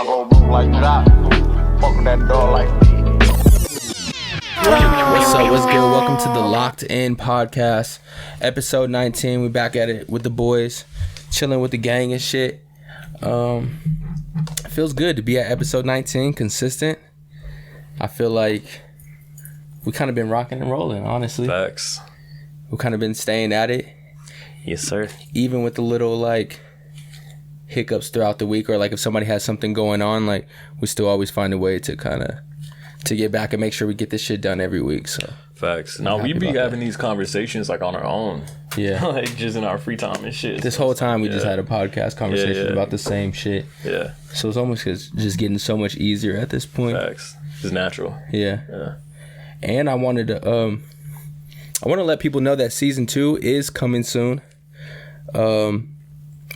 I go move like that. Fuck with that dog like me. What's up? What's good? Welcome to the Locked In Podcast, episode 19. We back at it with the boys, chilling with the gang and shit. It feels good to be at episode 19, consistent. I feel like we kind of been rocking and rolling, honestly. Facts. We kind of been staying at it. Yes, sir. Even with the little like hiccups throughout the week, or like if somebody has something going on, like we still always find a way to kind of to get back and make sure we get this shit done every week. So facts. Now we be having these conversations like on our own. Yeah. Like just in our free time and shit. This whole time we just had a podcast conversation about the same shit. Yeah. So it's almost just getting so much easier at this point. Facts. It's natural. Yeah. And I wanted to let people know that season 2 is coming soon.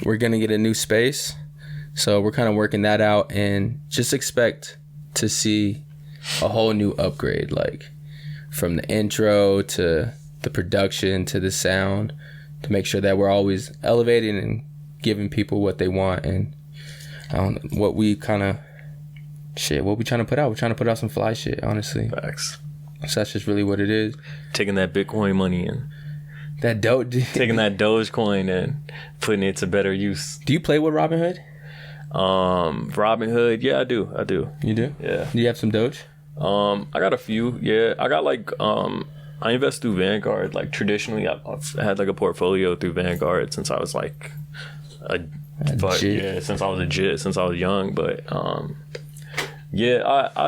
We're gonna get a new space, so we're kind of working that out, and just expect to see a whole new upgrade, like from the intro to the production to the sound, to make sure that we're always elevating and giving people what they want, and what we trying to put out. We're trying to put out some fly shit, honestly. Facts. So that's just really what it is. Taking that Bitcoin money and that taking that Dogecoin and putting it to better use. Do you play with Robinhood? Robinhood, yeah, I do. You do? Yeah. Do you have some Doge? I got a few. Yeah, I got like I invest through Vanguard. Like traditionally, I've had like a portfolio through Vanguard since I was like since I was young. But I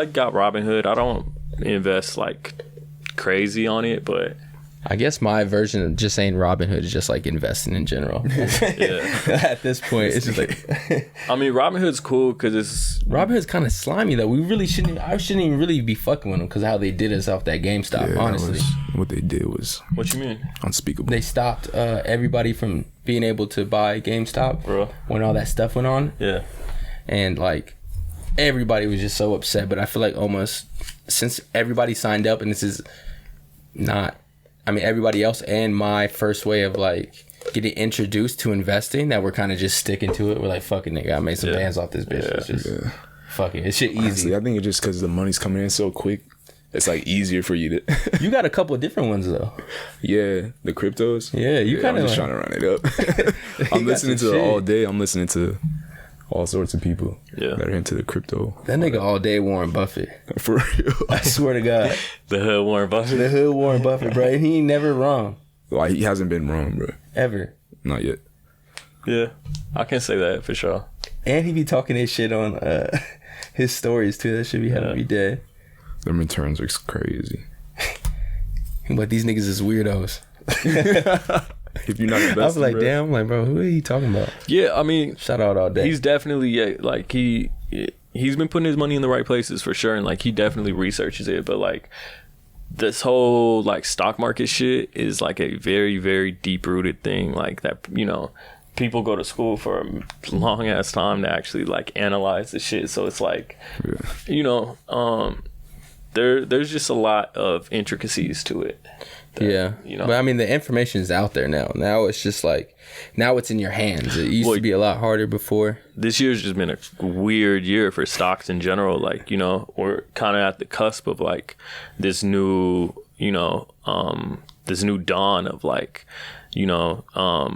got Robinhood. I don't invest like crazy on it, but I guess my version of just saying Robinhood is just like investing in general. At this point, it's just like I mean, Robinhood's cool because Robinhood's kind of slimy though. I shouldn't even really be fucking with them because how they did us off that GameStop. Yeah, honestly, what they did was what you mean unspeakable. They stopped everybody from being able to buy GameStop, bro, when all that stuff went on. Yeah, and like everybody was just so upset. But I feel like almost since everybody signed up, and this is not. I mean, everybody else and my first way of like getting introduced to investing, that we're kind of just sticking to it. We're like, fucking nigga, I made some bands off this bitch. It's just fuck it. It's shit easy. Honestly, I think it's just because the money's coming in so quick. It's like easier for you to. You got a couple of different ones though. Yeah, the cryptos. Yeah, you kind of just trying to run it up. I'm listening to it all day. I'm listening to all sorts of people that are into the crypto. That nigga all day Warren Buffett. For real. I swear to God. The hood Warren Buffett. The hood Warren Buffett, bro. And he ain't never wrong. Like, he hasn't been wrong, bro. Ever. Not yet. Yeah, I can say that for sure. And he be talking his shit on his stories too. That should be having me dead. Them returns are crazy. But these niggas is weirdos. If you're not investing, I was like, bro. damn, I'm like, bro, who are you talking about? Yeah, I mean, shout out all day. He's definitely like he's been putting his money in the right places for sure, and like he definitely researches it. But like this whole like stock market shit is like a very, very deep rooted thing. Like that, you know, people go to school for a long ass time to actually like analyze the shit. So it's like, you know, there's just a lot of intricacies to it. You know. But I mean, the information is out there now. Now it's just like, now it's in your hands. It used to be a lot harder before. This year's just been a weird year for stocks in general. Like, you know, we're kind of at the cusp of like this new, you know, this new dawn of like, you know, a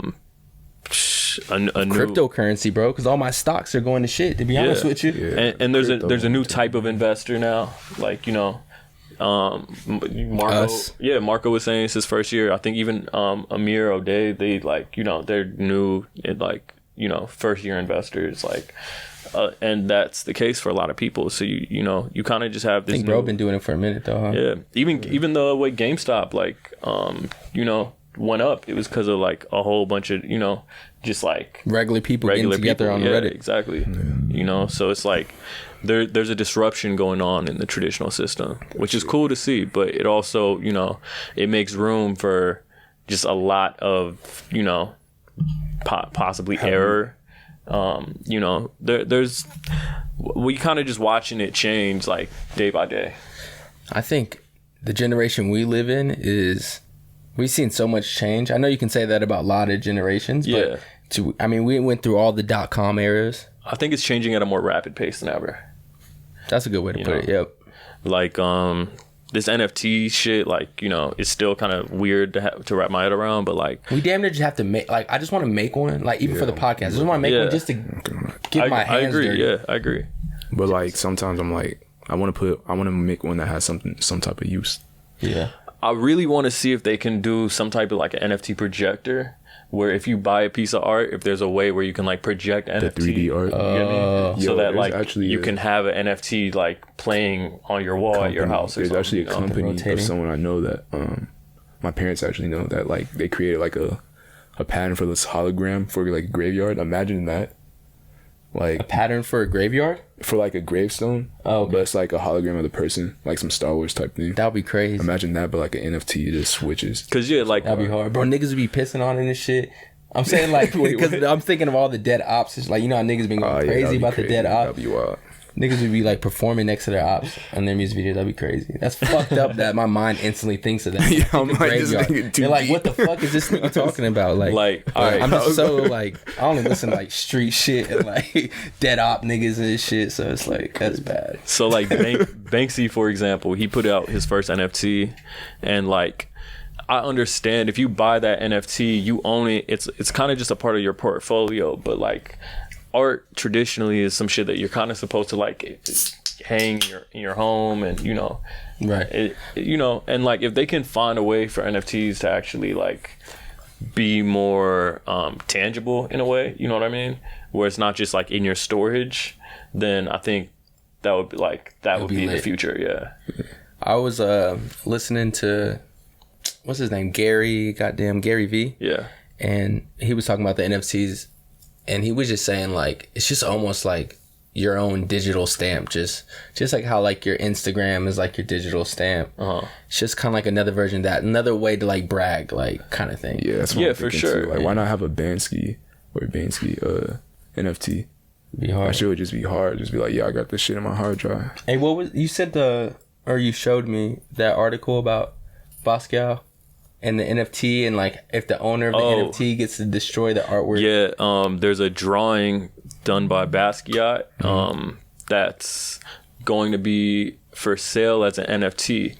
new cryptocurrency, bro. Because all my stocks are going to shit. To be honest with you, and there's a new type of investor now. Like, you know. Marco was saying it's his first year. I think even Amir O'Day, they like, you know, they're new, like, you know, first year investors, like, and that's the case for a lot of people. So you know, you kind of just have this. I think bro been doing it for a minute though, huh? Yeah, even the way GameStop like you know went up, it was because of like a whole bunch of, you know, just like regular people getting together on Reddit. Exactly. You know, so it's like there's a disruption going on in the traditional system, which is cool to see, but it also, you know, it makes room for just a lot of, you know, possibly error. You know, there's we kind of just watching it change like day by day. I think the generation we live in is, we've seen so much change. I know you can say that about a lot of generations, but I mean, we went through all the .com eras. I think it's changing at a more rapid pace than ever. That's a good way to put it. Yep. Like this NFT shit, like, you know, it's still kind of weird to wrap my head around, but like we damn near just have to make, like, I just want to make one, like, even for the podcast. I just want to make one just to get my hands dirty. Yeah, I agree. But like sometimes I'm like, I want to make one that has some type of use. Yeah. I really want to see if they can do some type of like an NFT projector, where if you buy a piece of art, if there's a way where you can like project NFT, the 3D art, you get me? So that like actually you can have an NFT like playing on your wall at your house. Or there's actually a company rotating. of someone I know that my parents actually know that, like, they created like a pattern for this hologram for like a graveyard. Imagine that. Like A pattern for a graveyard? for like a gravestone. Oh, okay. But it's like a hologram of the person, like some Star Wars type thing. That would be crazy. Imagine that, but like an NFT, it just switches. Cause yeah, like That'd be hard. Bro, niggas would be pissing on it and shit. I'm saying, like, because I'm thinking of all the dead ops. It's like, you know how niggas been going crazy about the dead ops? That'd be wild. Niggas would be like performing next to their ops on their music videos. That'd be crazy. That's fucked up that my mind instantly thinks of that. Yeah, I'm Think of like, this graveyard. nigga too They're like, deep. what the fuck is this nigga talking about? Like all right, I'm just so like, I only listen to like street shit and like dead op niggas and shit. So it's like, that's bad. So like Banksy, for example, he put out his first NFT, and like I understand if you buy that NFT, you own it. It's kind of just a part of your portfolio, but like art traditionally is some shit that you're kind of supposed to like hang in your home, and you know, Right. You know, and like if they can find a way for NFTs to actually like be more tangible in a way, you know what I mean, where it's not just like in your storage, then I think that would be like that would be the future. Yeah. I was listening to what's his name, Gary V. Yeah. And he was talking about the NFTs, and he was just saying like it's just almost like your own digital stamp, just like how like your Instagram is like your digital stamp. It's just kind of like another version of that, another way to like brag, like kind of thing. Yeah, that's what I'm for thinking sure. too. Like, why not have a Banksy NFT? Be hard. That shit would just be hard. Just be like, yeah, I got this shit in my hard drive. Hey, what was you said you showed me that article about Basquiat and the NFT, and like if the owner of the NFT gets to destroy the artwork. Yeah, there's a drawing done by Basquiat that's going to be for sale as an NFT,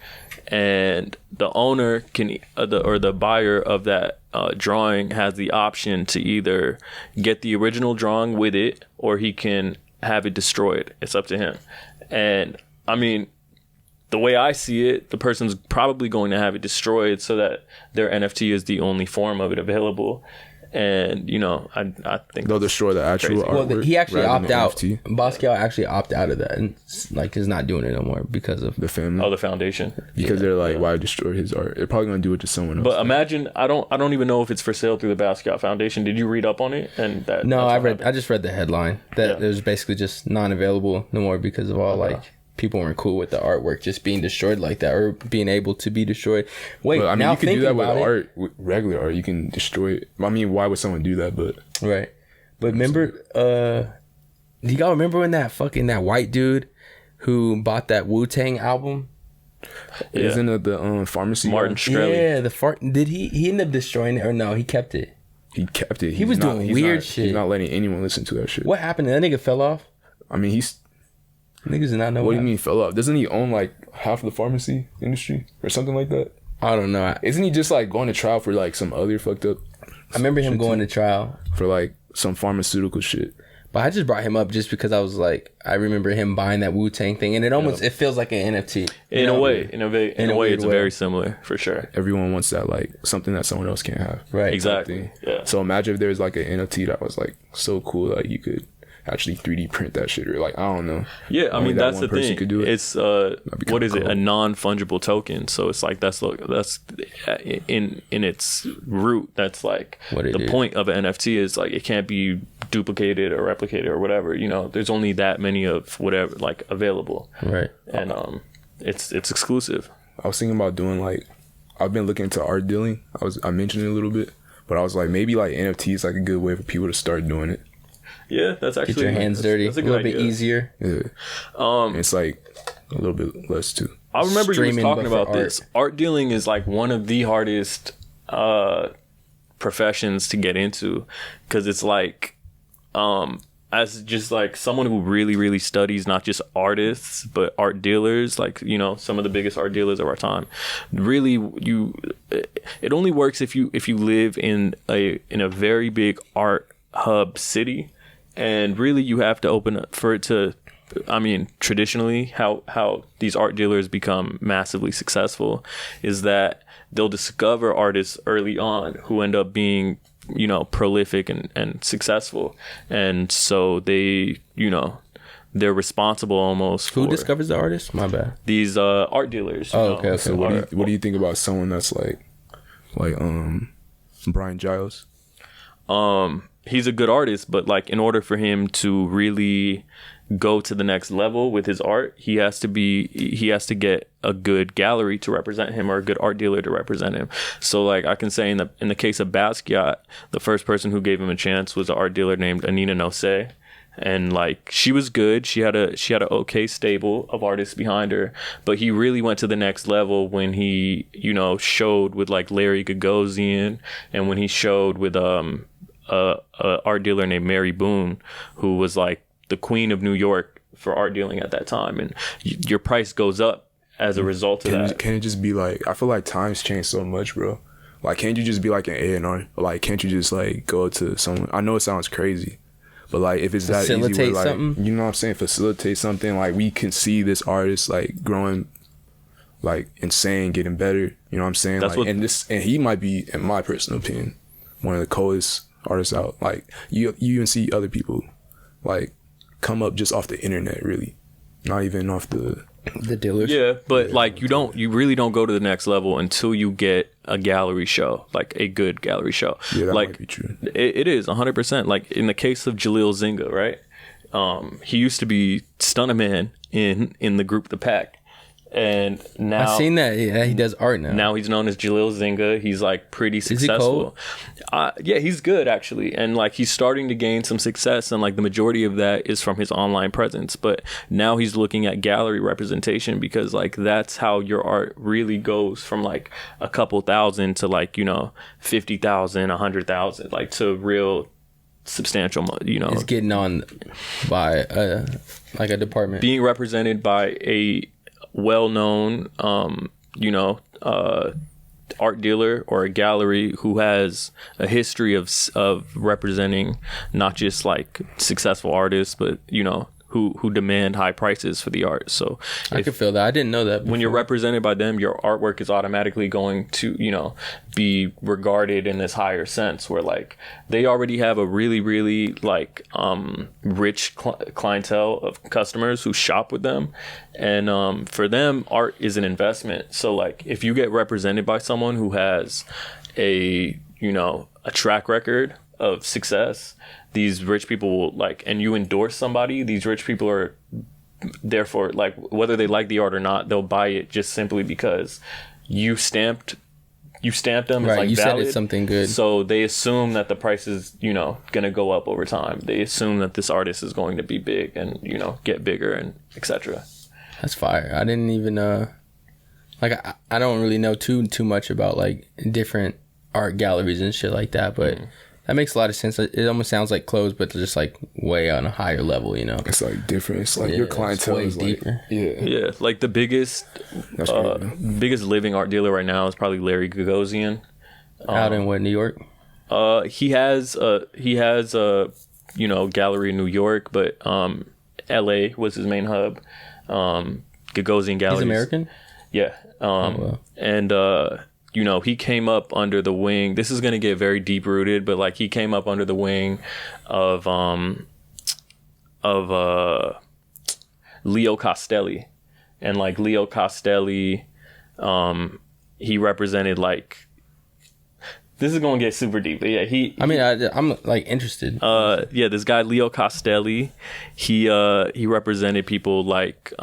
and the owner can or the buyer of that drawing has the option to either get the original drawing with it, or he can have it destroyed. It's up to him. And I mean, the way I see it, the person's probably going to have it destroyed so that their NFT is the only form of it available. And, you know, I think They'll destroy the actual artwork. Well, he actually rather than opted out. NFT. Basquiat actually opted out of that, and like is not doing it no more because of The family. the foundation. Because they're like, why destroy his art? They're probably going to do it to someone else. But imagine, I don't even know if it's for sale through the Basquiat Foundation. Did you read up on it? And that No, that's I just read the headline that it was basically just non-available no more because of all like people weren't cool with the artwork just being destroyed like that, or being able to be destroyed. Wait, But, I mean, now you can do that with thinking about art, with regular art. You can destroy it. I mean, why would someone do that? But right? But remember, do y'all remember when that white dude who bought that Wu-Tang album? isn't it the pharmacy? Martin guy? Shkreli. Yeah, did he end up destroying it, or no? He kept it. He kept it. He was doing weird shit. He's not letting anyone listen to that shit. What happened? That nigga fell off. I mean, Niggas did not know. What do you mean fell off? Doesn't he own like half of the pharmacy industry or something like that? I don't know. Isn't he just like going to trial for like some other fucked up? I remember him going to trial for like some pharmaceutical shit. But I just brought him up just because I was like, I remember him buying that Wu-Tang thing, and it almost it feels like an NFT. In a way, it's way. very similar for sure. Everyone wants that, like something that someone else can't have. Right. Exactly. Yeah. So imagine if there's like an NFT that was like so cool, like you could actually 3D print that shit, or like I don't know. Yeah, I Only mean that that's one the person thing. could do it. It's what is it? A non-fungible token. So it's like that's in its root. That's like What it the is. point of an NFT is like it can't be duplicated or replicated or whatever. You know, there's only that many of whatever like available. Right. And it's exclusive. I was thinking about doing like, I've been looking into art dealing. I mentioned it a little bit, but I was like, maybe like NFT is like a good way for people to start doing it. Yeah, that's actually Get your hands dirty. That's a a good little bit idea. easier. Yeah. And it's like a little bit less too. I remember you was Streaming, talking but for about this. Art dealing is like one of the hardest professions to get into because it's like as just like someone who really, really studies not just artists but art dealers, like, you know, some of the biggest art dealers of our time, really, it only works if you live in a very big art hub city, and really you have to open up for it to. I mean, traditionally, how these art dealers become massively successful is that they'll discover artists early on who end up being, you know, prolific and successful. And so they, you know, they're responsible almost for... Who discovers the artist? My bad. These art dealers. Oh, okay. So what do you think about someone that's like Brian Giles? He's a good artist, but like in order for him to really go to the next level with his art, he has to get a good gallery to represent him or a good art dealer to represent him. So like I can say in the case of Basquiat, the first person who gave him a chance was an art dealer named Anina Nosé. And like she was good. She had a okay stable of artists behind her, but he really went to the next level when he, you know, showed with like Larry Gagosian, and when he showed with a art dealer named Mary Boone, who was like the queen of New York for art dealing at that time, and your price goes up as a result of that. Can it just be like, I feel like times change so much, bro. Like, can't you just be like an A&R? Like, can't you just like go to someone? I know it sounds crazy, but like if it's that easy, where, like, something? You know what I'm saying? Facilitate something. Like we can see this artist like growing, like insane, getting better. You know what I'm saying? That's like, and he might be, in my personal opinion, one of the coolest artists out. Like you even see other people like come up just off the internet, really, not even off the dealers. Yeah, but like you really don't go to the next level until you get a gallery show, like a good gallery show. Yeah, that like, might be true. It is 100%. Like in the case of Jalil Zinga, right? He used to be Stunner Man in the group The Pack. And now I've seen that. Yeah, he does art now. Now he's known as Jalil Zinga. He's like pretty successful. Yeah, he's good actually, and like he's starting to gain some success, and like the majority of that is from his online presence. But now he's looking at gallery representation, because like that's how your art really goes from like a couple thousand to like, you know, 50,000, 100,000, like to real substantial, you know. It's getting on by like a department, being represented by a well-known art dealer or a gallery who has a history of representing not just like successful artists, but, you know, who demand high prices for the art. So I could feel that. I didn't know that before. When you're represented by them, your artwork is automatically going to, you know, be regarded in this higher sense, where like they already have a really, really like rich clientele of customers who shop with them. And for them, art is an investment. So like if you get represented by someone who has a, you know, a track record of success, these rich people will like, and you endorse somebody, these rich people are therefore like, whether they like the art or not, they'll buy it just simply because you stamped them right, as like you valid. said it's something good. So they assume that the price is, you know, going to go up over time. They assume that this artist is going to be big and, you know, get bigger and etc. That's fire. I didn't even like I don't really know too much about like different art galleries and shit like that, but that makes a lot of sense. It almost sounds like clothes, but just like way on a higher level, you know. It's like different. It's like your clientele is deeper. Like, Yeah, like the biggest living art dealer right now is probably Larry Gagosian. Out in what, New York? He has a you know, gallery in New York, but L.A. was his main hub. Gagosian Galleries. He's American? Yeah. And you know, he came up under the wing. This is going to get very deep rooted, but like he came up under the wing of Leo Castelli. And like Leo Castelli, he represented like, this is going to get super deep. But yeah, I'm like interested. Yeah, this guy Leo Castelli, he represented people like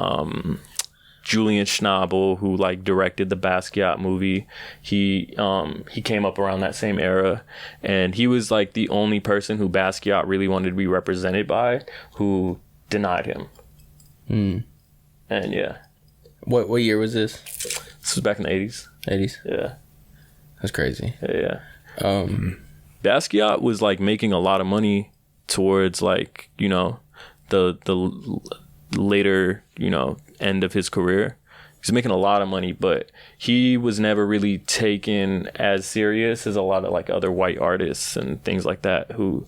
Julian Schnabel, who like directed the Basquiat movie. He came up around that same era, and he was like the only person who Basquiat really wanted to be represented by, who denied him. And yeah, what year was this? This was back in the 80s. 80s. Yeah, That's crazy. yeah. Basquiat was like making a lot of money towards like, you know, the later, you know, end of his career. He's making a lot of money, but he was never really taken as serious as a lot of like other white artists and things like that who,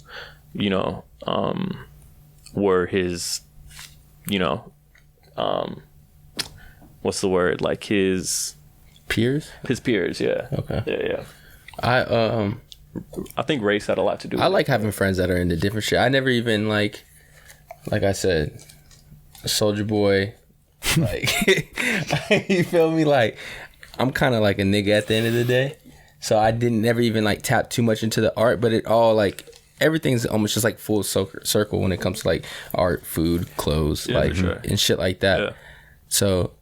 you know, were his, you know, what's the word? Like his peers. Yeah. Okay. Yeah. I I think race had a lot to do with I it. like having friends that are into different shit. I never even like I said, Soldier Boy. Like, you feel me? Like, I'm kind of like a nigga at the end of the day. So I didn't never even like tap too much into the art, but it all like everything's almost just like full circle when it comes to like art, food, clothes, like and shit like that. Yeah. So,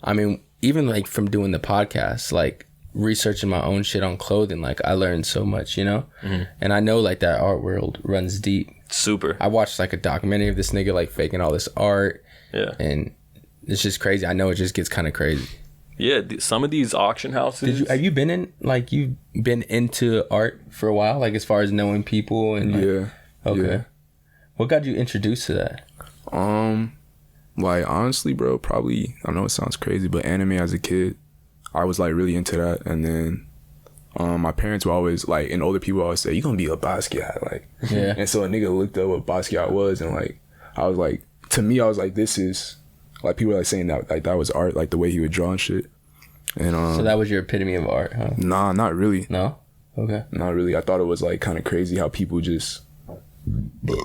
I mean, even like from doing the podcast, like researching my own shit on clothing, like I learned so much, you know? And I know like that art world runs deep. Super. I watched like a documentary of this nigga like faking all this art. Yeah. And it's just crazy. I know it just gets kind of crazy. Yeah, some of these auction houses. Have you been into art for a while? Like as far as knowing people and like, Yeah. Okay. Yeah. What got you introduced to that? Like honestly, bro, probably, I know it sounds crazy, but anime as a kid, I was like really into that. And then my parents were always like, and older people always say, "You gonna be a Basquiat?" Like, yeah. And so a nigga looked up what Basquiat was, and like I was like, to me, I was like, this is like, people were like saying that like that was art, like the way he would draw and shit. And so that was your epitome of art, huh? Nah, not really. No. Okay. Not really. I thought it was like kind of crazy how people just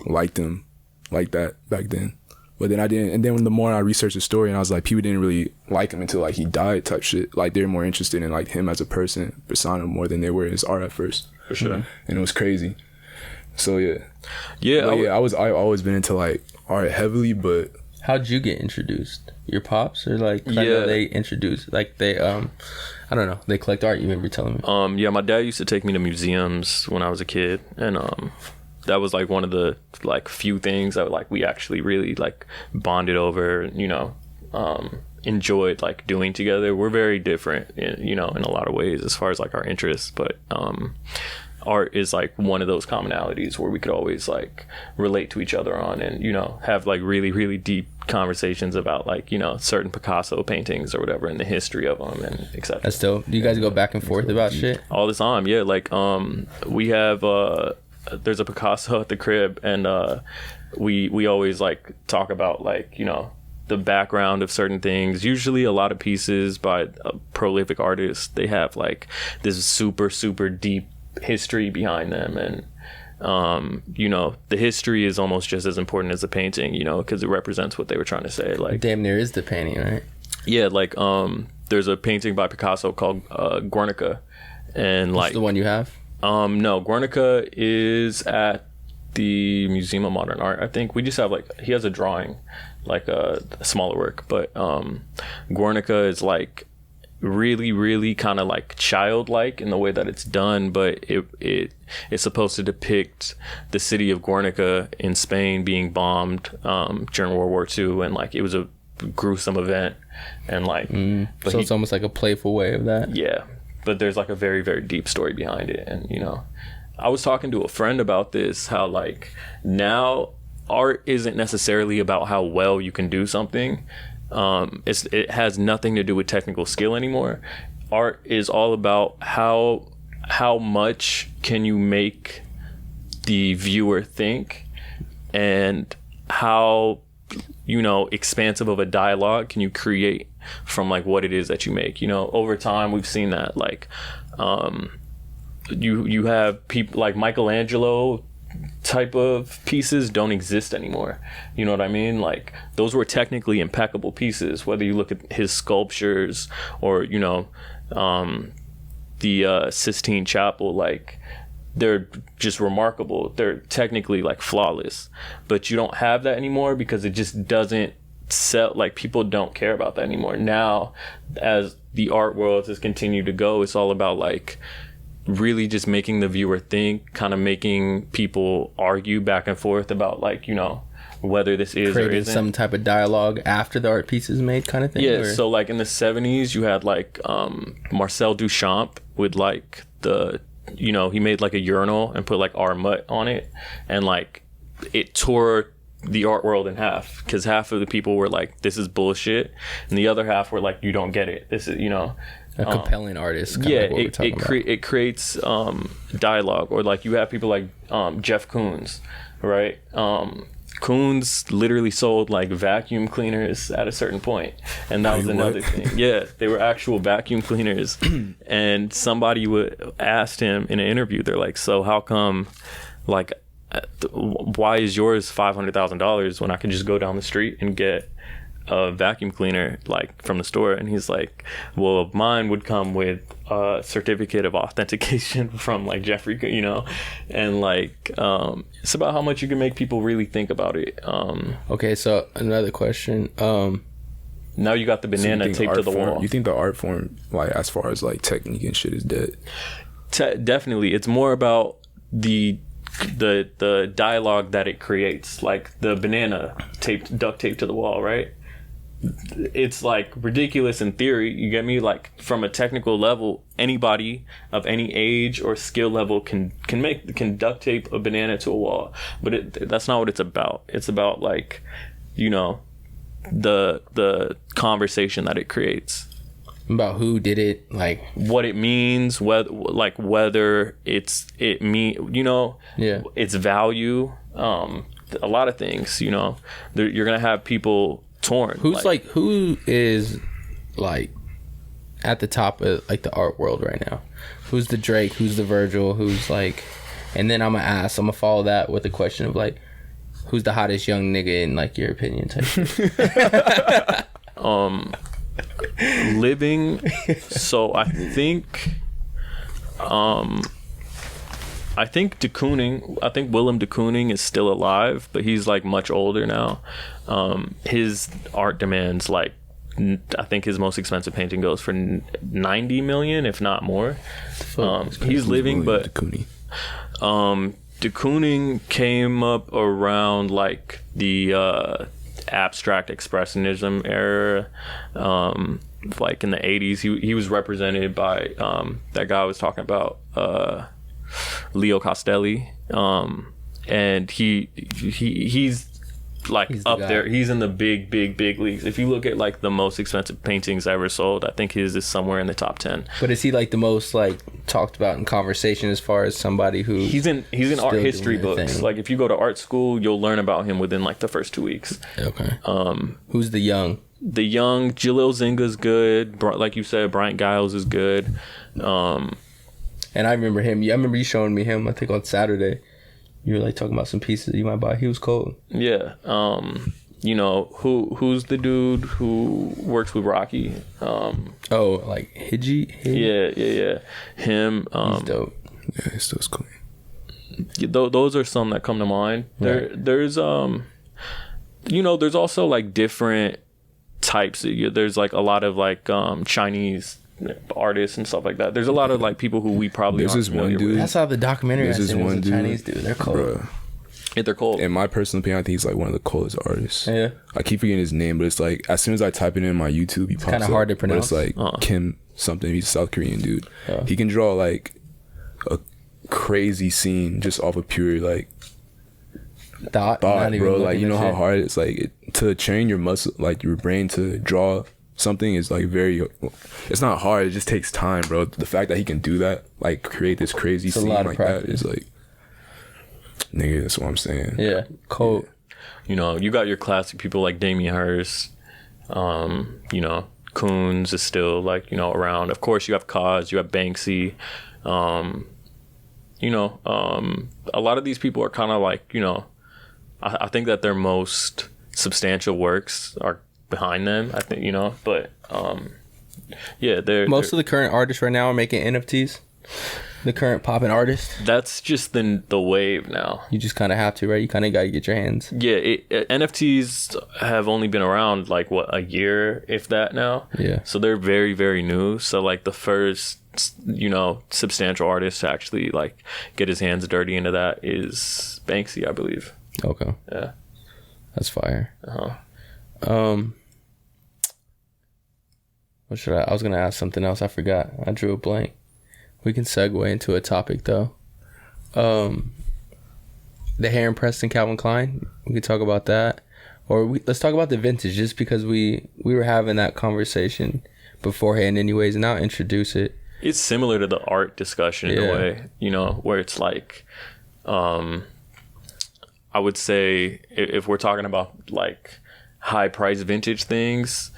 liked him like that back then. But then I didn't. And then the more I researched the story, and I was like, people didn't really like him until like he died type shit. Like they're more interested in like him as a person, persona, more than they were his art at first. For sure. And it was crazy. So yeah. Yeah. I've always been into like art heavily, but How'd you get introduced? Your pops or like? I Yeah. know they introduced like they I don't know. They collect art. You remember telling me? Yeah, my dad used to take me to museums when I was a kid, and that was like one of the like few things that like we actually really like bonded over. You know, enjoyed like doing together. We're very different, you know, in a lot of ways as far as like our interests, but art is like one of those commonalities where we could always like relate to each other on, and you know, have like really really deep conversations about like, you know, certain Picasso paintings or whatever and the history of them and etc. That's dope. Do you guys go back and forth about shit? All the time? Yeah, like we have there's a Picasso at the crib, and we always like talk about like, you know, the background of certain things. Usually a lot of pieces by prolific artists, they have like this super super deep history behind them, and you know, the history is almost just as important as the painting, you know, because it represents what they were trying to say. Like damn near is the painting, right? Yeah, like there's a painting by Picasso called Guernica, and like the one you have. No, Guernica is at the Museum of Modern Art. I think we just have like, he has a drawing, like a smaller work, but Guernica is like really really kind of like childlike in the way that it's done, but it's supposed to depict the city of Guernica in Spain being bombed during World War II, and like it was a gruesome event, and like but So it's almost like a playful way of that. Yeah, but there's like a very very deep story behind it. And you know, I was talking to a friend about this, how like now art isn't necessarily about how well you can do something. It has nothing to do with technical skill anymore. Art is all about how much can you make the viewer think, and how, you know, expansive of a dialogue can you create from like what it is that you make. You know, over time we've seen that like you have people like Michelangelo type of pieces don't exist anymore. You know what I mean? Like those were technically impeccable pieces, whether you look at his sculptures or, you know, the Sistine Chapel, like they're just remarkable. They're technically like flawless, but you don't have that anymore because it just doesn't sell. Like people don't care about that anymore. Now, as the art world has continued to go, it's all about like really just making the viewer think, kind of making people argue back and forth about like, you know, whether this is creating or isn't. some type of dialogue after the art piece is made, kind of thing. Yeah, or? so like in the 70s you had like Marcel Duchamp with like the, you know, he made like a urinal and put like Armut on it, and like it tore the art world in half, because half of the people were like, this is bullshit, and the other half were like, you don't get it, this is, you know, a compelling artist. Yeah, it creates dialogue. Or like you have people like Jeff Koons, right? Koons literally sold like vacuum cleaners at a certain point, and that was another thing. Yeah, they were actual vacuum cleaners. And somebody asked him in an interview, they're like, so how come, like, why is yours $500,000 when I can just go down the street and get a vacuum cleaner like from the store? And he's like, well, mine would come with a certificate of authentication from like Jeffrey, you know. And like it's about how much you can make people really think about it. Okay, so another question. Now you got the banana taped to the wall. You think the art form, like as far as like technique and shit, is dead? Definitely. It's more about the dialogue that it creates, like the banana duct taped to the wall, right? It's like ridiculous in theory, you get me? Like from a technical level, anybody of any age or skill level can duct tape a banana to a wall, but that's not what it's about. It's about, like, you know, the conversation that it creates about who did it, like what it means, whether it's its value, a lot of things, you know. You're gonna have people torn. Who is like at the top of like the art world right now? Who's the Drake? Who's the Virgil? Who's like, and then I'm gonna follow that with the question of like, who's the hottest young nigga in like your opinion type shit? Living. So I think de Kooning, I think Willem de Kooning is still alive, but he's like much older now. His art demands like, I think his most expensive painting goes for 90 million, if not more. He's living, but de Kooning came up around like the abstract expressionism era, like in the 80s. He was represented by that guy I was talking about, Leo Castelli, and he's like up there. He's in the big leagues. If you look at like the most expensive paintings ever sold, I think his is somewhere in the top 10. But is he like the most like talked about in conversation as far as somebody who he's in art history books thing? Like if you go to art school, you'll learn about him within like the first 2 weeks. Okay. Who's the young Jalil Zinga's good. Like you said, Bryant Giles is good. And I remember him. I remember you showing me him, I think on Saturday. You were like talking about some pieces you might buy. He was cold. Yeah. You know, who's the dude who works with Rocky? Like Hiji? Yeah. Him. He's dope. Yeah, his stuff's clean. Those are some that come to mind. Right. There's there's also like different types. There's like a lot of like Chinese artists and stuff like that. There's a lot of like people who we probably aren't familiar with. That's how the documentary I seen was a Chinese dude. They're cold. Bruh. Yeah, they're cold. In my personal opinion, I think he's like one of the coldest artists. Yeah. I keep forgetting his name, but it's like as soon as I type it in my YouTube, he pops up. Kind of hard to pronounce. But it's like Kim something. He's a South Korean dude. Yeah. He can draw like crazy scene just off of pure like thought, bro. Like, you know how hard it's like to train your muscle, like your brain to draw something is like very, it's not hard, it just takes time, bro. The fact that he can do that, like create this crazy scene like that, is like, nigga, that's what I'm saying. Yeah, cold. You know, you got your classic people like Damien Hirst. You know, Koons is still like, you know, around. Of course, you have Kaz, you have Banksy. You know, a lot of these people are kind of like, you know, I think that their most substantial works are behind them, I think, you know, but yeah, most of the current artists right now are making NFTs. The current popping artists. That's just the wave now. You just kind of have to, right? You kind of got to get your hands. Yeah, NFTs have only been around like what, a year, if that now. Yeah. So they're very, very new. So like the first, you know, substantial artist to actually like get his hands dirty into that is Banksy, I believe. Okay. Yeah. That's fire. What should I was gonna ask something else. I forgot. I drew a blank. We can segue into a topic though. the hair impressed in Calvin Klein. We could talk about that, or let's talk about the vintage, just because we were having that conversation beforehand, anyways, and I'll introduce it. It's similar to the art discussion in a way, you know, where it's like, I would say if we're talking about like high price vintage things,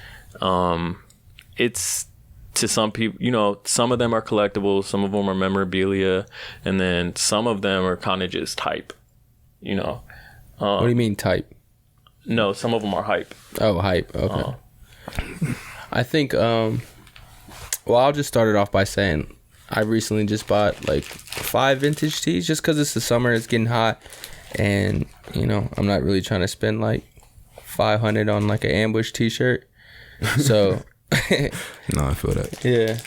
it's to some people, you know, some of them are collectibles, some of them are memorabilia, and then some of them are kind of just hype, you know. What do you mean type? No, some of them are hype. Oh, hype. Okay. I think, well, I'll just start it off by saying I recently just bought like 5 vintage tees just because it's the summer, it's getting hot, and, you know, I'm not really trying to spend like $500 on like an ambush t-shirt. So... No, I feel that. Yeah.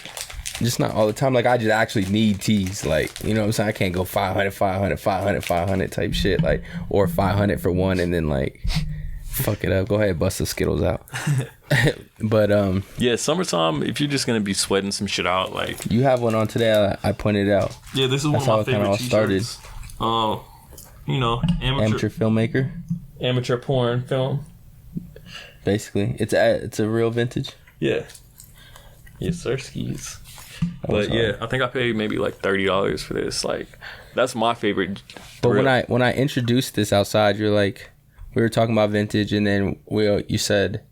Just not all the time. Like, I just actually need tees. Like, you know what I'm saying? I can't go 500 type shit. Like, or 500 for one and then, like, fuck it up. Go ahead, bust the Skittles out. But, yeah, summertime, if you're just going to be sweating some shit out, like... You have one on today. I pointed out. Yeah, this is That's one of my how it favorite t-shirts. Started. You know, Amateur filmmaker. Amateur porn film. Basically. It's a real vintage. Yeah. Yes, sir, skis. But yeah, I think I paid maybe like $30 for this. Like, that's my favorite. But when I introduced this outside, you're like, we were talking about vintage, and then you said,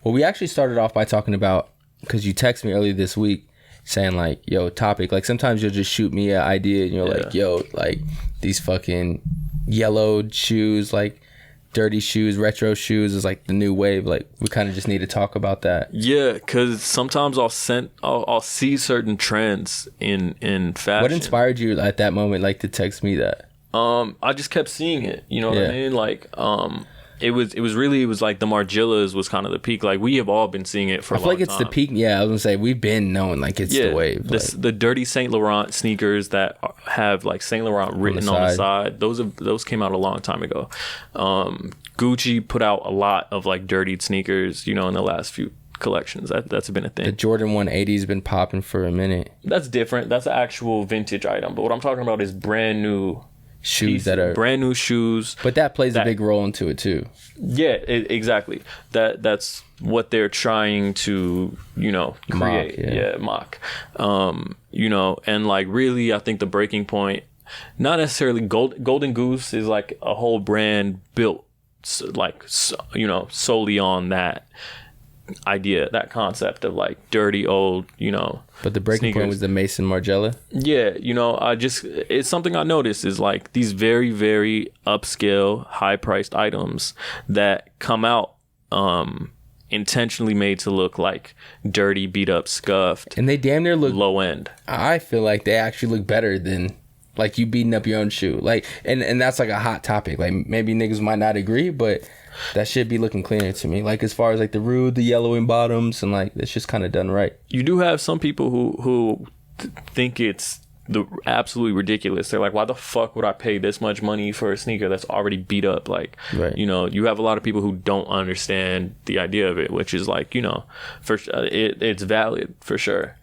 well, we actually started off by talking about, because you texted me earlier this week saying like, yo, topic. Like, sometimes you'll just shoot me an idea and you're like, yo, like these fucking yellowed shoes, like dirty shoes, retro shoes is like the new wave. Like, we kind of just need to talk about that. Yeah, because sometimes I'll see certain trends in fashion. What inspired you at that moment, like, to text me that? I just kept seeing it. You know what I mean? Like, it was like the Margillas was kind of the peak. Like, we have all been seeing it for a long time. I feel like it's the peak. Yeah, I was gonna say, we've been knowing like it's the wave. The dirty Saint Laurent sneakers that have like Saint Laurent written on the side. Those came out a long time ago. Gucci put out a lot of like dirtied sneakers, you know, in the last few collections. That's been a thing. The Jordan 180 has been popping for a minute. That's different. That's an actual vintage item. But what I'm talking about is brand new shoes that are brand new shoes. But that plays a big role into it too. Yeah, exactly. That's what they're trying to, you know, create. Mock. You know, and like really, I think the breaking point, not necessarily Golden Goose is like a whole brand built, like, you know, solely on that idea, that concept of like dirty old, you know. But the breaking sneakers. point was the Mason Margiela. Yeah, you know, it's something I noticed is like these very, very upscale, high priced items that come out intentionally made to look like dirty, beat up, scuffed, and they damn near look low end. I feel like they actually look better than like you beating up your own shoe. Like, and that's like a hot topic. Like, maybe niggas might not agree, but that should be looking cleaner to me. Like, as far as like the rude, the yellowing bottoms, and like it's just kind of done right. You do have some people who think it's the absolutely ridiculous. They're like, why the fuck would I pay this much money for a sneaker that's already beat up? Like, right. You know, you have a lot of people who don't understand the idea of it, which is like, you know, it's valid for sure.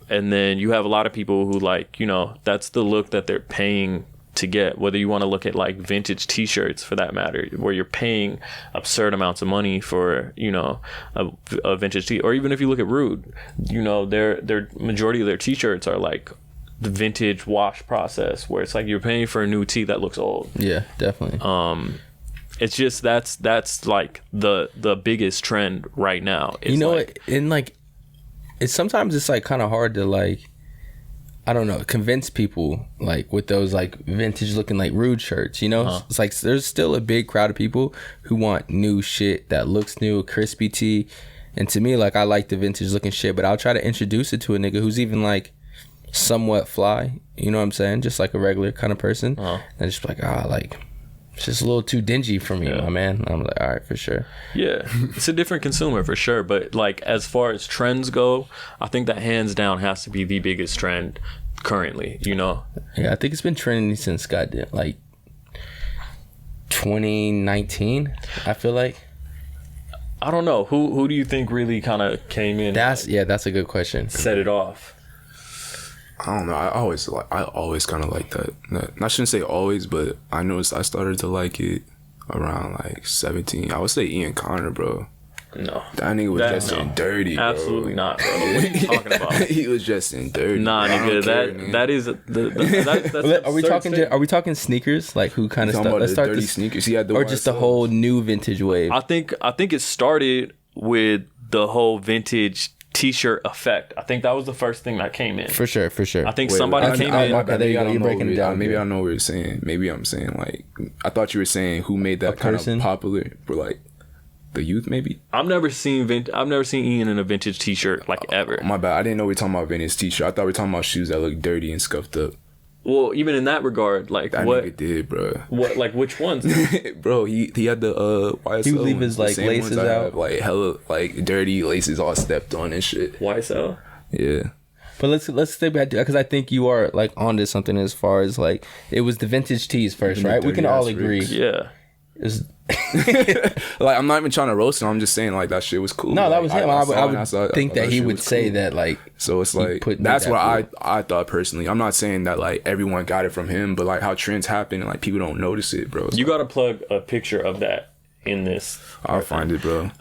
And then you have a lot of people who like, you know, that's the look that they're paying to get. Whether you want to look at like vintage t-shirts for that matter, where you're paying absurd amounts of money for, you know, a vintage tee, or even if you look at Rude, you know, their majority of their t-shirts are like the vintage wash process, where it's like you're paying for a new tee that looks old. Yeah, definitely. It's just that's like the biggest trend right now. You know, like, in like, it's sometimes it's like kind of hard to like, I don't know, convince people like with those like vintage looking like Rude shirts, you know. It's like there's still a big crowd of people who want new shit that looks new, crispy tee. And to me, like, I like the vintage looking shit, but I'll try to introduce it to a nigga who's even like somewhat fly, you know what I'm saying, just like a regular kind of person. And just like, like, it's just a little too dingy for me, my man. And I'm like, all right, for sure. Yeah, it's a different consumer for sure. But like, as far as trends go, I think that hands down has to be the biggest trend currently, you know. Yeah, I think it's been trending since goddamn like 2019, I feel like. I don't know. Who do you think really kind of came in? That's a good question. Set it off. I don't know. I always kind of like that. I shouldn't say always, but I noticed I started to like it around like 17. I would say Ian Connor, bro. No, That nigga was just in dirty, bro. absolutely not, bro. What are you talking about? He was just in dirty. Nah, nigga, that is that's Are we talking sneakers? Like who kind of Talking stuff? about Let's the start dirty this, sneakers. He had the or just the whole new vintage wave. I think it started with the whole vintage T-shirt effect. I think that was the first thing that came in. For sure. I think somebody came in. Okay, there you go. You're breaking it down. Maybe I know what you're saying. Maybe I'm saying like I thought you were saying who made that kind of popular for like the youth. Maybe I've never seen Ian in a vintage T-shirt like ever. my bad. I didn't know we were talking about vintage T-shirt. I thought we were talking about shoes that look dirty and scuffed up. Well, even in that regard, like That what? nigga did, bro. What? Like which ones? Bro, he had the YSL. He would leave ones, his, the like, same laces ones I out. have, like hella like dirty laces all stepped on and shit. YSL. Yeah. But let's stay back because I think you are like onto something as far as like it was the vintage tees first, The right? We can dirty all ass agree. rigs. Yeah. It's- Like I'm not even trying to roast him. I'm just saying like that shit was cool. no, that Like, was him. I saw it would and I think thought that he shit would was say cool. that like So it's he like put- that's made what that I thought personally. I'm not saying that like everyone got it from him, but like how trends happen and like people don't notice it, bro. You got to plug a picture of that in this. I'll find it, bro.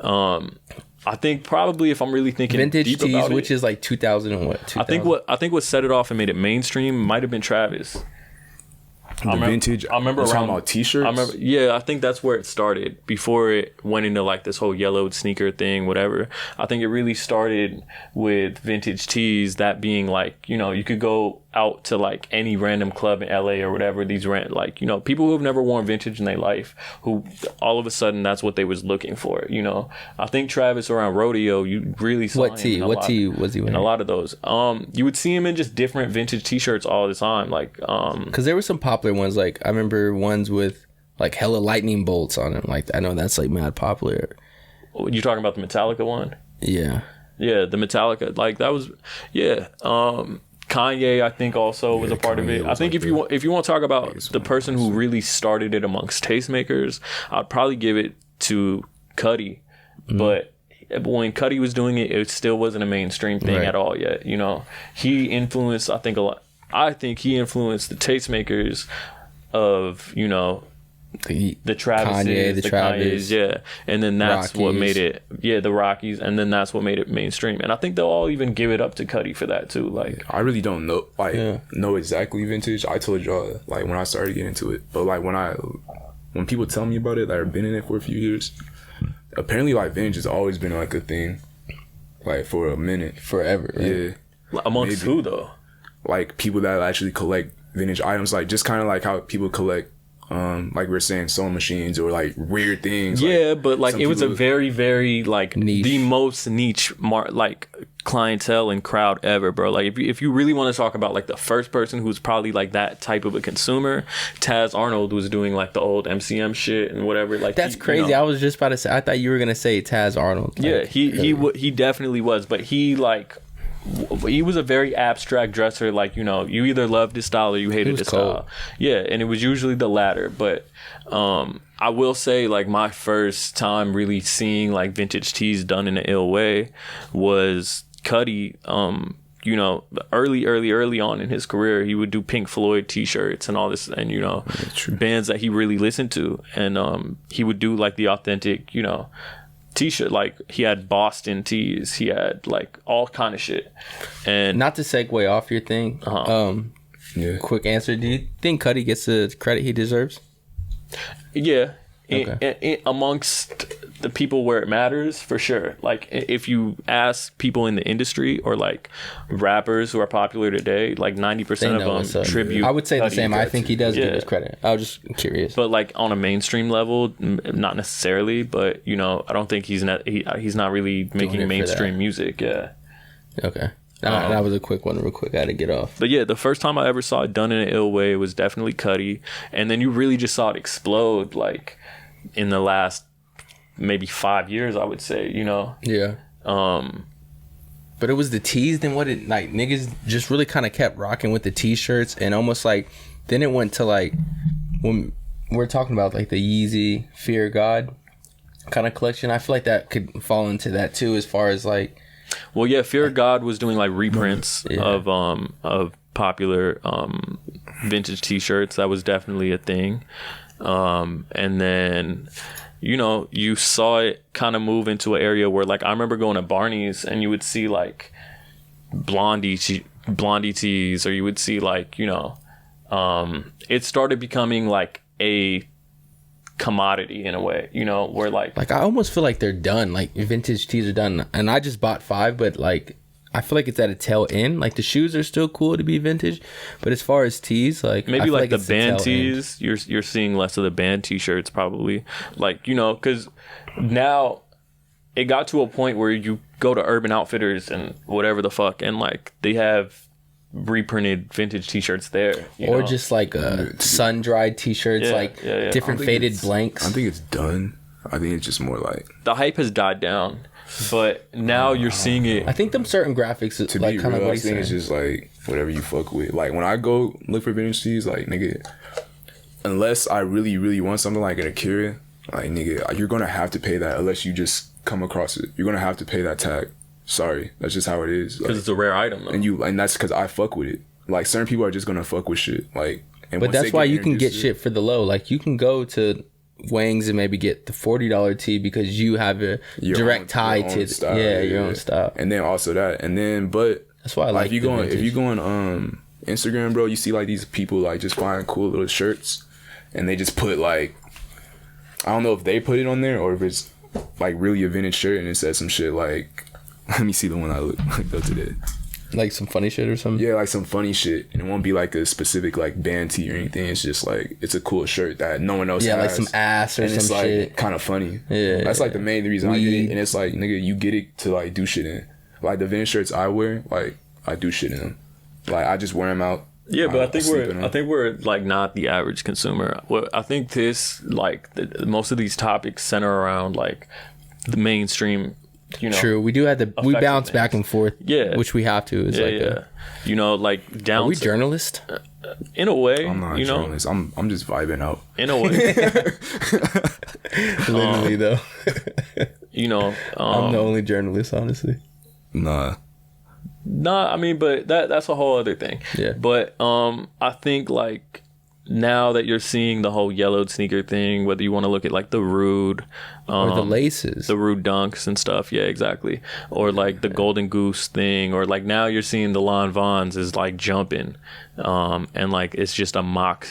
I think probably if I'm really thinking vintage deep tees, about which it, is like 2000 and what? 2000? I think what set it off and made it mainstream might have been Travis. Vintage. I remember You're talking around about t-shirts. I remember, yeah, I think that's where it started before it went into like this whole yellow sneaker thing, whatever. I think it really started with vintage tees, that being like, you know, you could go out to like any random club in LA or whatever, these like, you know, people who have never worn vintage in their life, who all of a sudden that's what they was looking for, you know. I think Travis around rodeo, you really saw What tee? What tee was he in wearing? a lot of those. You would see him in just different vintage t-shirts all the time, like Because there were some popular ones. Like I remember ones with like hella lightning bolts on them. Like I know that's like mad popular. you talking about the Metallica one? Yeah. Yeah, the Metallica, like that was, yeah. Kanye, I think, also was a part of Kanye it. I was think like if you want to talk about biggest the one, person who really started it amongst tastemakers, I'd probably give it to Cudi. But when Cudi was doing it, it still wasn't a mainstream thing Right. at all yet. You know, he influenced, I think, a lot. I think he influenced the tastemakers of, you know, the Travises, Kanye, the Travis, Kanyes, yeah, and then that's what Rockies. made it, yeah, the Rockies, and then that's what made it mainstream. And I think they'll all even give it up to Cudi for that too. Like, I really don't know exactly vintage. I told y'all like when I started getting into it, but like when people tell me about it that have been in it for a few years, apparently like vintage has always been like a thing, like for a minute, Forever. Right? yeah. amongst Maybe. who though? Like people that actually collect vintage items, like just kind of like how people collect, like we were saying, sewing machines or like weird things. Yeah, but like some it was a people- very, very like Niche. the most niche like clientele and crowd ever, bro. Like if you really want to talk about like the first person who's probably like that type of a consumer, Taz Arnold was doing like the old MCM shit and whatever. Like That's he, crazy. You know, I was just about to say. I thought you were gonna say Taz Arnold. yeah, Like, he definitely was, but he was a very abstract dresser. Like, you know, you either loved his style or you hated was his cold. style. Yeah, and it was usually the latter. But I will say, like, my first time really seeing like vintage tees done in an ill way was Cudi. You know, early on in his career, he would do Pink Floyd t-shirts and all this, and you know, bands that he really listened to, and he would do like the authentic, you know, t-shirt. Like he had Boston tees, he had like all kind of shit. And Not to segue off your thing. Yeah. Quick answer. Do you think Cudi gets the credit he deserves? yeah, Okay. amongst the people where it matters, for sure. Like if you ask people in the industry or like rappers who are popular today, like 90% They know of what's them up. tribute. I would say the Cudi. same. I think he does Yeah. get his credit. I was just curious. But like on a mainstream level, not necessarily. But you know, I don't think he's not really it for making mainstream that. music. Yeah. Okay. That was a quick one, real quick. I had to get off. But yeah, the first time I ever saw it done in an ill way was definitely Cudi, and then you really just saw it explode like in the last maybe 5 years, I would say. You know. Yeah. But it was the tees. Then what? It like niggas just really kind of kept rocking with the t-shirts, and almost like then it went to like when we're talking about like the Yeezy Fear God kind of collection. I feel like that could fall into that too, as far as like. Well, yeah, Fear of God was doing like reprints Yeah. of popular vintage t-shirts. That was definitely a thing. And then, you know, you saw it kind of move into an area where, like, I remember going to Barney's and you would see like Blondie tees, or you would see like, you know, it started becoming like a commodity in a way, you know, where like I almost feel like they're done. Like vintage tees are done, and I just bought 5, but like I feel like it's at a tail end. Like the shoes are still cool to be vintage, but as far as tees, like maybe I feel like the it's band tail tees, you're seeing less of the band t-shirts probably. Like, you know, because now it got to a point where you go to Urban Outfitters and whatever the fuck, and like they have reprinted vintage t-shirts there, you or know? just like sun dried t-shirts, different faded blanks. I think it's done. I think it's just more like The hype has died down, but now you're seeing it. I think them certain graphics to like be kind of real. what I he's think saying. it's just like whatever you fuck with. Like when I go look for vintage tees, like nigga, unless I really really want something like an Akira, like nigga, you're gonna have to pay that unless you just come across it. You're gonna have to pay that tag. Sorry, that's just how it is. Because Like, it's a rare item, though. and that's because I fuck with it. Like certain people are just gonna fuck with shit. Like, and But once that's they why you can get introduced to it- shit for the low. Like you can go to Wang's and maybe get the $40 tee because you have a your direct own- tie your to own style, your own style. and then also that, and then but That's why I like if you the going if vintage. you go on Instagram, bro, you see like these people like just find cool little shirts, and they just put like, I don't know if they put it on there or if it's like really a vintage shirt and it says some shit like, let me see the one I looked up today. Like some funny shit or something. Yeah, like some funny shit, and it won't be like a specific like band tee or anything. It's just like it's a cool shirt that no one else Yeah, has. like some ass or and it's some like shit. kind of funny. Yeah, that's like the main reason I get Weed. it. And it's like, nigga, you get it to like do shit in. Like the vintage shirts I wear, like I do shit in them. Like I just wear them out. Yeah, but I think sleep in 'em. I think we're like not the average consumer. Well, I think this like most of these topics center around like the mainstream. You know, True. We do have we bounce effectiveness. back and forth. Yeah. Which we have to. It's Yeah, like yeah. You know, like down. are we to- journalists? in a way, I'm not a you know, journalist. I'm just vibing out. in a way, Literally though. you know. I'm the only journalist, honestly. Nah. Nah, I mean, but that's a whole other thing. Yeah. But I think like now that you're seeing the whole yellowed sneaker thing, whether you want to look at like the Rude, Or the laces. the Rude Dunks and stuff, yeah, exactly, or like the Golden Goose thing, or like now you're seeing the Lon Vons is like jumping, and like it's just a mock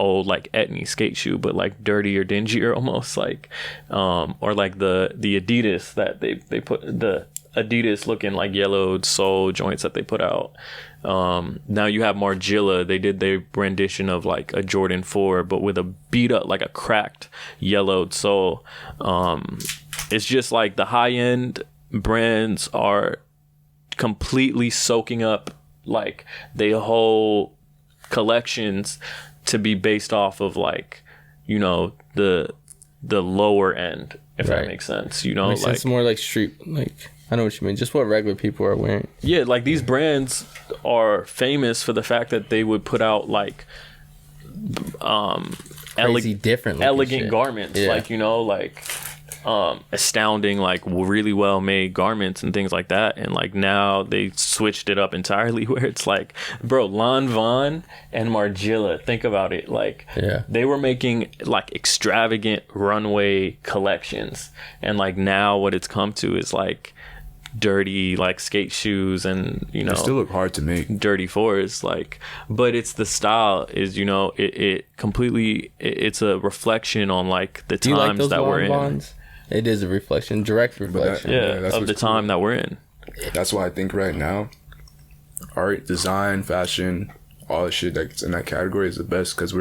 old like Etnies skate shoe, but like dirty or dingier almost, like or like the Adidas that they put, the Adidas looking like yellowed sole joints that they put out. Now you have Margiela. They did their rendition of like a Jordan 4 but with a beat up, like a cracked yellowed sole. It's just like the high end brands are completely soaking up like their whole collections to be based off of like, you know, the lower end, if Right. that makes sense, you know. Makes like sense, more like street, like I know what you mean. Just what regular people are wearing. yeah, like these brands are famous for the fact that they would put out like Crazy different looking elegant shit. garments, Yeah. like, you know, like astounding, like really well made garments and things like that. And like now they switched it up entirely where it's like, bro, Lon Von and Margiela, think about it, like Yeah. they were making like extravagant runway collections, and like now what it's come to is like dirty like skate shoes, and you know, They still look hard to make. dirty fours, like, but it's the style is, you know, it completely it's a reflection on like the Do you like times those that we're long in. bonds? It is a reflection, direct reflection. Yeah, Yeah, that's of the what's cool. time that we're in. That's why I think right now, art, design, fashion, all the shit that's in that category is the best, because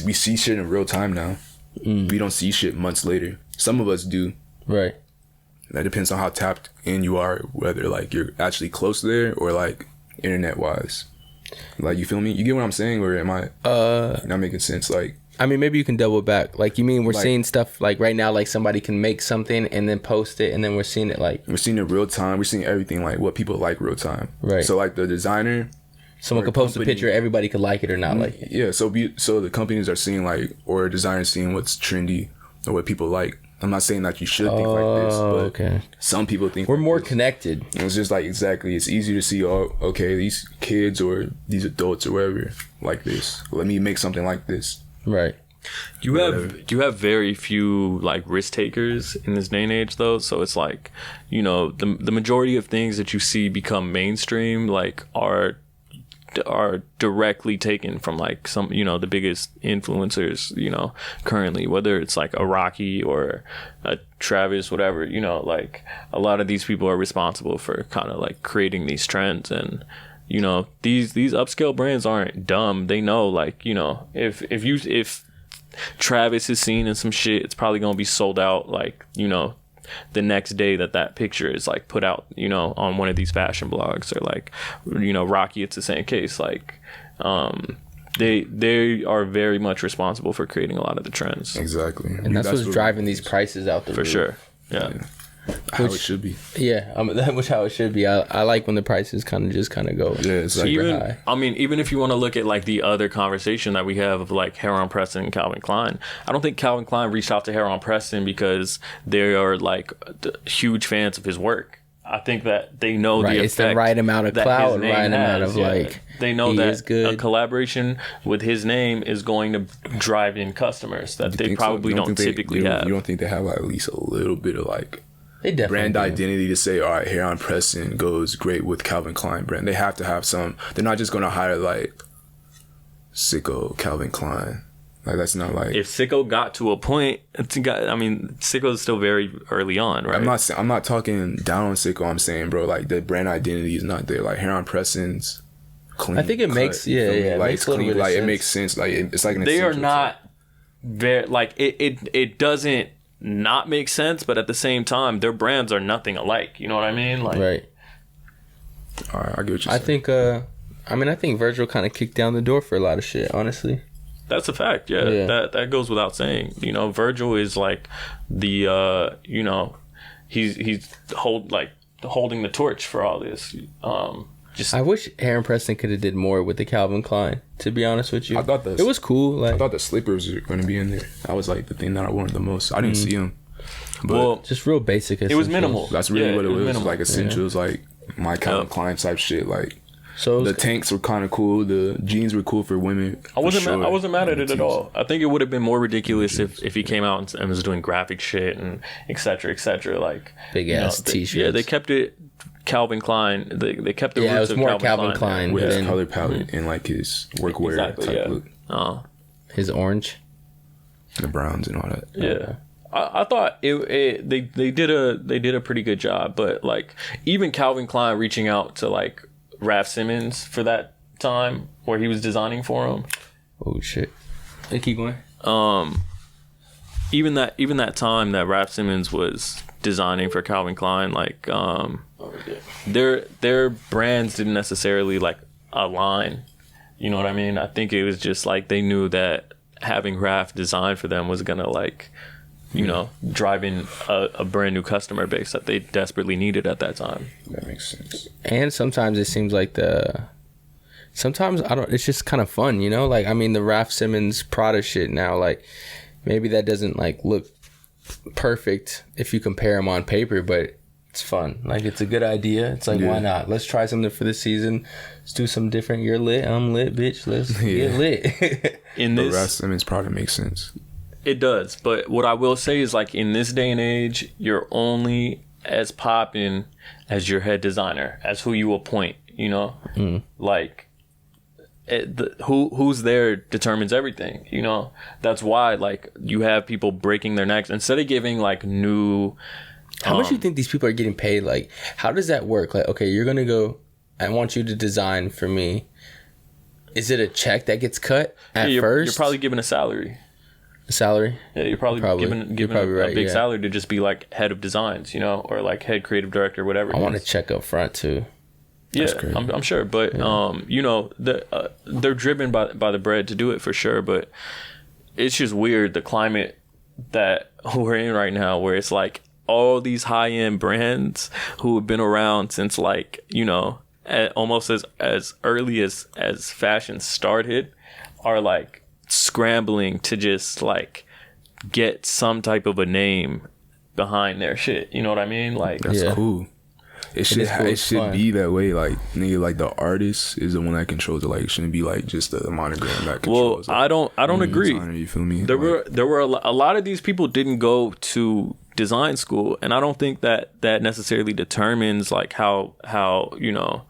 we see shit in real time now. We don't see shit months later. Some of us do. Right. That depends on how tapped in you are, whether like you're actually close there or like internet wise. Like, you feel me? You get what I'm saying, or am I not making sense? Like, I mean, maybe you can double back. Like, you mean we're Like- seeing stuff like right now, like somebody can make something and then post it, and then we're seeing it like we're seeing it real time. We're seeing everything, like what people like real time. Right. So like the designer, someone or could post a company- picture, everybody could like it or not like it. yeah. So the companies are seeing like, or designers seeing what's trendy or what people like, I'm not saying that you should think like this, but okay. some people think We're like more this. connected. And it's just like, exactly, it's easier to see, oh, okay, these kids or these adults or whatever like this. Let me make something like this. Right. You have very few like risk takers in this day and age though, so it's like, you know, the majority of things that you see become mainstream like are directly taken from like some, you know, the biggest influencers, you know, currently, whether it's like a Rocky or a Travis, whatever, you know, like a lot of these people are responsible for kind of like creating these trends. And you know, these upscale brands aren't dumb. They know, like, you know, if Travis is seen in some shit, it's probably gonna be sold out like, you know, the next day that picture is like put out, you know, on one of these fashion blogs. Or like, you know, Rocky, it's the same case. Like they are very much responsible for creating a lot of the trends. Exactly. And that's what's driving these prices out the For roof. sure. Yeah. How it should be. Yeah, that was how it should be. I like when the prices kind of go. Yeah, it's like Even, I mean, even if you want to look at like the other conversation that we have of like Heron Preston and Calvin Klein, I don't think Calvin Klein reached out to Heron Preston because they are like huge fans of his work. I think that they know Right, the it's the effect right amount of that clout, his name right amount has. of like they know he that is good. a collaboration with his name is going to drive in customers that they probably don't typically have. You don't think they have like at least a little bit of like they definitely brand do. identity to say, all right, Heron Preston goes great with Calvin Klein brand. They have to have some. They're not just going to hire like sicko Calvin Klein. Like, that's not like. If Sicko got to a point, I mean, Sicko is still very early on, right? I'm not talking down on sicko. I'm saying, bro, like the brand identity is not there. Like Heron Preston's clean. I think it cut, makes you feel me? it like makes it's a little clean. bit of Like sense. it makes sense. Like it's like an. They are essential not very like it doesn't not make sense, but at the same time, their brands are nothing alike. You know what I mean? Like, Right. All right, I get what you're I saying. think I think Virgil kind of kicked down the door for a lot of shit, honestly. that's a fact. Yeah. That goes without saying. You know, Virgil is like the you know, he's holding the torch for all this. I wish Heron Preston could have did more with the Calvin Klein, to be honest with you. I thought it was cool. Like, I thought the slippers were going to be in there. That was like the thing that I wanted the most. I didn't see them. But well, just real basic. it was minimal. that's really what it was. Minimal. Like essentials, like my Calvin Klein type shit. Like So it was, the tanks were kind of cool. The jeans were cool for women. I wasn't for sure. I wasn't mad at it at Tees. all. I think it would have been more ridiculous if he came out and was doing graphic shit and et cetera, like big you know, ass t-shirts. Yeah, they kept it Calvin Klein. They kept the Yeah, it roots was of more Calvin, Calvin Klein. with his Then- color palette and like his workwear Exactly, type yeah. look, Oh, his orange. the browns and all that. yeah. I thought they did a pretty good job, but like even Calvin Klein reaching out to like Raf Simons for that time where he was designing for him. Oh shit. Hey, keep going. Even that time that Raf Simons was designing for Calvin Klein, like their brands didn't necessarily like align. You know what I mean? I think it was just like they knew that having Raf design for them was gonna like, you know, drive in a brand new customer base that they desperately needed at that time. That makes sense. And sometimes it seems like sometimes it's just kind of fun, you know? Like, I mean, the Raf Simons Prada shit now, like, maybe that doesn't, like, look perfect if you compare them on paper, but it's fun. Like, it's a good idea. It's like, why not? Let's try something for this season. Let's do something different. You're lit. I'm lit, bitch. Let's get lit. In But this, Raf Simons probably makes sense. it does. But what I will say is, like, in this day and age, you're only as popping as your head designer, as who you appoint, you know? Like, who's there determines everything, you know? That's why, like, you have people breaking their necks. Instead of giving, like, new... How much do you think these people are getting paid? Like, how does that work? Like, okay, you're going to go, I want you to design for me. Is it a check that gets cut at you're first? probably given a salary. Salary? Yeah, you're probably given You're probably a right, big yeah. salary to just be like head of designs, you know, or like head creative director, whatever. I want to check up front too. Yeah, crazy. I'm sure, but you know, they're driven by the bread to do it for sure. But it's just weird the climate that we're in right now, where it's like all these high end brands who have been around since like, you know, almost as early as fashion started, are like scrambling to just like get some type of a name behind their shit. You know what I mean? Like, That's Yeah. cool. It should is cool. it It's should fun. be that way. Like nigga, like the artist is the one that controls it. Like it shouldn't be like just the monogram that well, controls. I don't agree. Designer, you feel me? There Like, were a lot of these people didn't go to design school, and I don't think that necessarily determines like how you know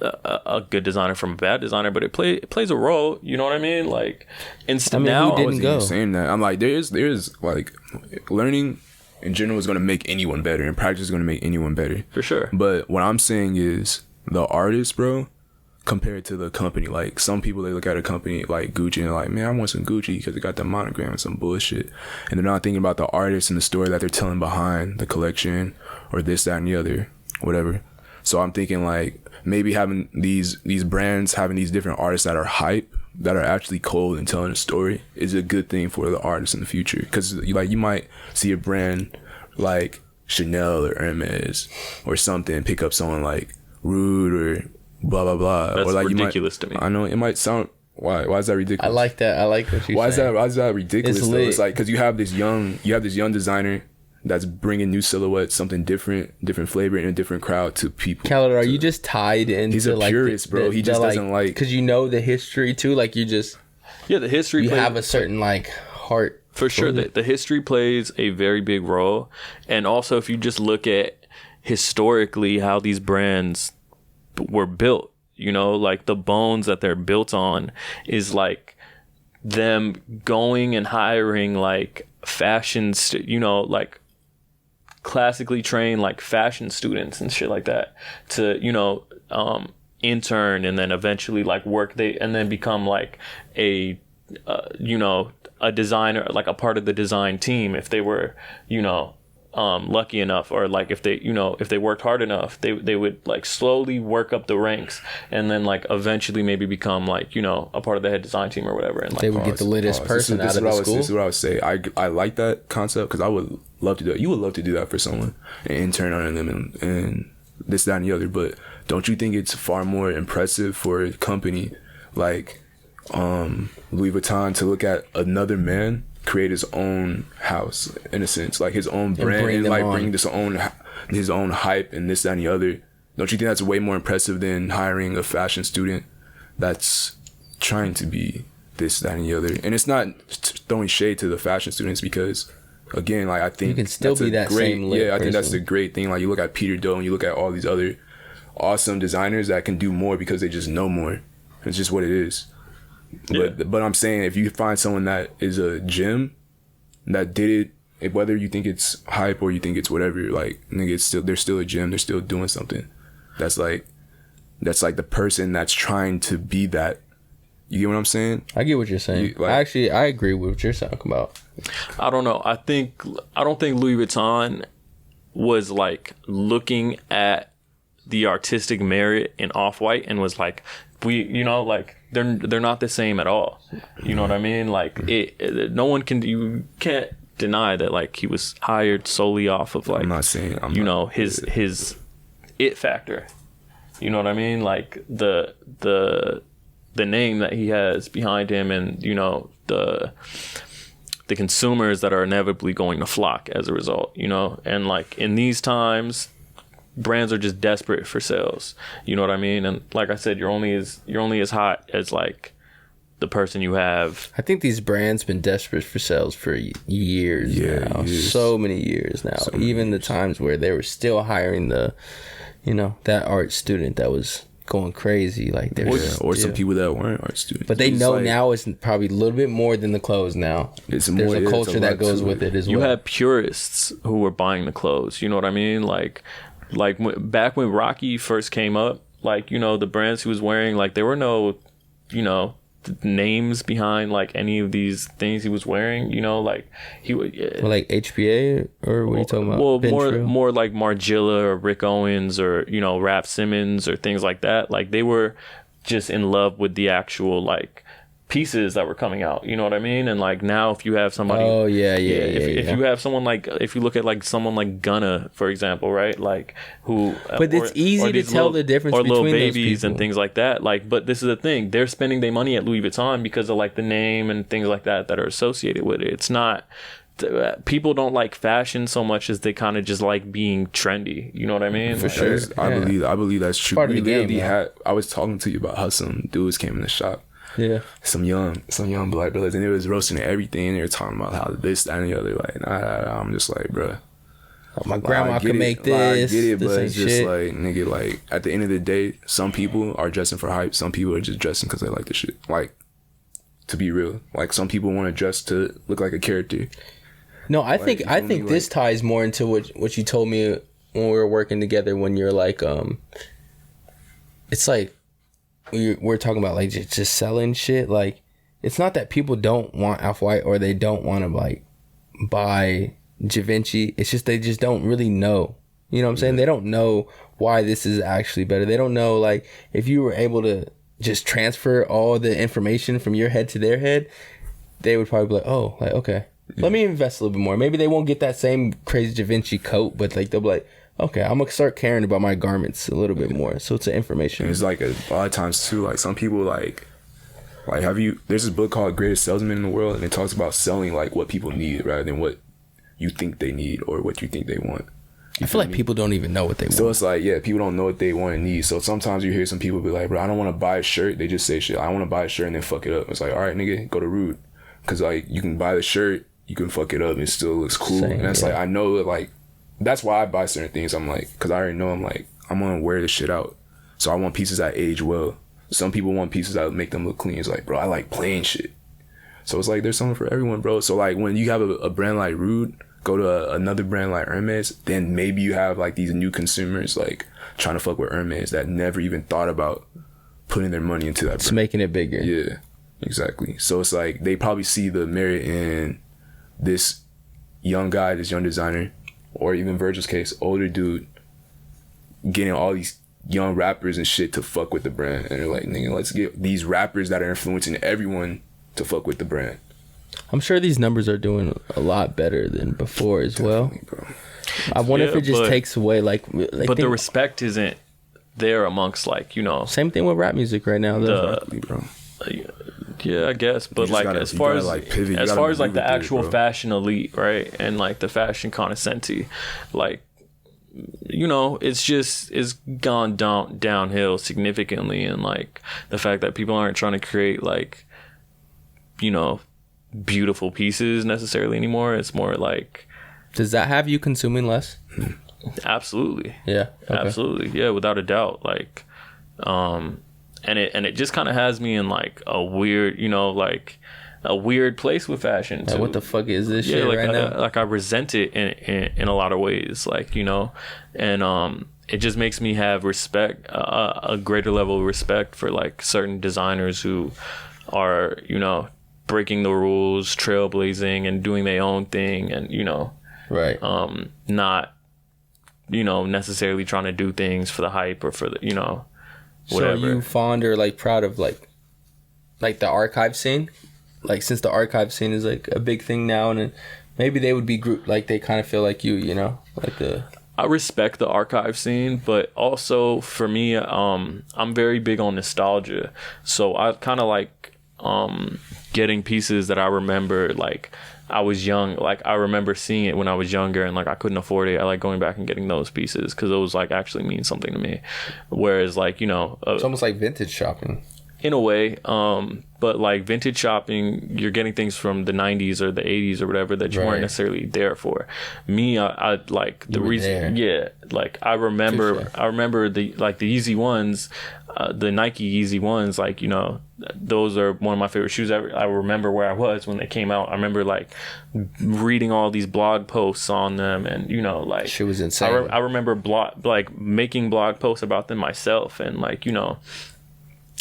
a good designer from a bad designer, but it plays a role. You know what I mean? Like, I mean, now who I didn't wasn't go? even saying that. I'm like, there's like learning in general is going to make anyone better, and practice is going to make anyone better. for sure. But what I'm saying is the artist, bro, compared to the company. Like some people, they look at a company like Gucci and they're like, man, I want some Gucci because it got that monogram and some bullshit. And they're not thinking about the artist and the story that they're telling behind the collection or this, that, and the other, whatever. So I'm thinking like maybe having these brands, having these different artists that are hype, that are actually cold and telling a story is a good thing for the artists in the future. Because like you might see a brand like Chanel or Hermes or something pick up someone like Rude or blah blah blah. That's or like ridiculous to me. I know it might sound why is that ridiculous? I like that. I like what you why saying. is that ridiculous? It's Though? lit. It's like because you have this young designer that's bringing new silhouettes, something different flavor and a different crowd to people. Khaled, are you just tied into He's a like purist, bro. He just doesn't like- because you know the history too. Like you just Yeah, the history you plays, have a certain like heart for sure. The history plays a very big role, and also if you just look at historically how these brands were built, you know, like the bones that they're built on is like them going and hiring like you know, like classically trained like fashion students and shit like that to, you know, intern and then eventually like and then become like a you know, a designer, like a part of the design team if they were, you know, lucky enough, or like if they, you know, if they worked hard enough, they would like slowly work up the ranks and then like eventually maybe become like, you know, a part of the head design team or whatever. And like they would get the littest person out of the school. This is what I would say. I like that concept because I would love to do it. You would love to do that for someone and intern on them and this, that, and the other. But don't you think it's far more impressive for a company like Louis Vuitton to look at another man create his own house in a sense, like his own brand, bring and them like on. bring his own hype and this, that, and the other? Don't you think that's way more impressive than hiring a fashion student that's trying to be this, that, and the other? And it's not throwing shade to the fashion students because, again, like I think You can still that's a be that great, same lit I think that's person. the great thing. Like you look at Peter Doe and you look at all these other awesome designers that can do more because they just know more. It's just what it is. Yeah. But I'm saying if you find someone that is a gem that did it, whether you think it's hype or you think it's whatever, like nigga, they're still a gem. They're still doing something. That's like the person that's trying to be that. You get what I'm saying? I get what you're saying. I agree with what you're talking about. I don't know. I don't think Louis Vuitton was like looking at the artistic merit in Off-White and was like, you know, like they're not the same at all. You know what I mean? Like you can't deny that like he was hired solely off of like, I'm not saying his it factor. You know what I mean? Like the name that he has behind him, and you know the consumers that are inevitably going to flock as a result, you know? And like in these times, brands are just desperate for sales. You know what I mean? And like I said, you're only as hot as like the person you have. I think these brands been desperate for sales for years now. Years. So many years now. Even the times where they were still hiring that art student that was going crazy. Like some people that weren't art students. But they It's know like, now it's probably a little bit more than the clothes now. There's There's a culture that lot goes to with it as You well. had purists who were buying the clothes. You know what I mean? Like back when Rocky first came up, like, you know, the brands he was wearing, like there were no, you know, names behind like any of these things he was wearing. You know, like he would. Like HBA or what are you talking about? Well, Pintrell? more like Margiela or Rick Owens or, you know, Raf Simons or things like that. Like they were just in love with the actual like pieces that were coming out, you know what I mean? And like now if you have somebody, if you have someone like, if you look at like someone like Gunna, for example, right, like who, but it's easy to tell the difference between Lil those Babies people and things like that. Like, but this is the thing, they're spending their money at Louis Vuitton because of like the name and things like that are associated with it. It's not, people don't like fashion so much as they kind of just like being trendy, you know what I mean? For sure. I believe that's true. Part of the game, I was talking to you about how some dudes came in the shop. Yeah, some young black brothers, and they was roasting everything. And they were talking about how this, that, and the other. Like, nah. I'm just like, bro, my grandma could make this. I get it, this but it's just shit. like, nigga, like at the end of the day, some people are dressing for hype. Some people are just dressing because they like the shit. Like, to be real, like some people want to dress to look like a character. No, I think this ties more into what you told me when we were working together. When you're like, it's like. We're talking about like just selling shit. Like, it's not that people don't want Off-White or they don't want to like buy Givenchy. It's just they just don't really know. You know what I'm saying? They don't know why this is actually better. They don't know, like, if you were able to just transfer all the information from your head to their head, they would probably be like, oh, like, okay, let me invest a little bit more. Maybe they won't get that same crazy Givenchy coat, but like they'll be like, okay, I'm gonna start caring about my garments a little bit more. So it's an information. And it's like a lot of times too, like some people like there's this book called Greatest Salesman in the World, and it talks about selling like what people need rather than what you think they need or what you think they want. I feel like people don't even know what they want. So it's like, yeah, people don't know what they want and need. So sometimes you hear some people be like, bro, I don't want to buy a shirt. They just say shit, I want to buy a shirt and then fuck it up. It's like, all right, nigga, go to Rude. Because like you can buy the shirt, you can fuck it up, and it still looks cool. Same, and that's like, I know that like, that's why I buy certain things. I'm like, because I already know I'm gonna wear this shit out. So I want pieces that age well. Some people want pieces that make them look clean. It's like, bro, I like plain shit. So it's like, there's something for everyone, bro. So like when you have a brand like Rude go to another brand like Hermes, then maybe you have like these new consumers like trying to fuck with Hermes that never even thought about putting their money into that brand. It's making it bigger. Yeah, exactly. So it's like they probably see the merit in this young guy, this young designer, or even Virgil's case, older dude, getting all these young rappers and shit to fuck with the brand. And they're like, nigga, let's get these rappers that are influencing everyone to fuck with the brand. I'm sure these numbers are doing a lot better than before as well. Bro. I wonder if it just takes away like but the respect isn't there amongst like, you know. Same thing with rap music right now though. Exactly, bro. Yeah, I guess, but like as far as like the actual fashion elite, right, and like the fashion connoisseur, like, you know, it's gone downhill significantly, and like the fact that people aren't trying to create like, you know, beautiful pieces necessarily anymore. It's more like, does that have you consuming less? Absolutely. Yeah. Okay. Absolutely. Yeah, without a doubt. Like, and it just kind of has me in like a weird, you know, like a weird place with fashion. Like, what the fuck is this shit like right now? Like I resent it in a lot of ways, like, you know, and it just makes me have respect, a greater level of respect for like certain designers who are, you know, breaking the rules, trailblazing, and doing their own thing, and, you know, right, not, you know, necessarily trying to do things for the hype or for the, you know, whatever. So are you fond or like proud of like the archive scene? Like, since the archive scene is like a big thing now, and maybe they would be group, like they kind of feel like you know, like the. I respect the archive scene, but also for me, I'm very big on nostalgia. So I kind of like getting pieces that I remember, like I was young, like I remember seeing it when I was younger and like I couldn't afford it. I like going back and getting those pieces because those like actually mean something to me. Whereas like, you know, it's almost like vintage shopping in a way, but like vintage shopping, you're getting things from the 90s or the 80s or whatever that you weren't necessarily there for. Me, I like the reason, yeah, like I remember the like the Yeezy ones, the Nike Yeezy ones, like, you know, those are one of my favorite shoes ever. I remember where I was when they came out. I remember like reading all these blog posts on them, and, you know, like shit was insane. I remember like making blog posts about them myself, and like, you know,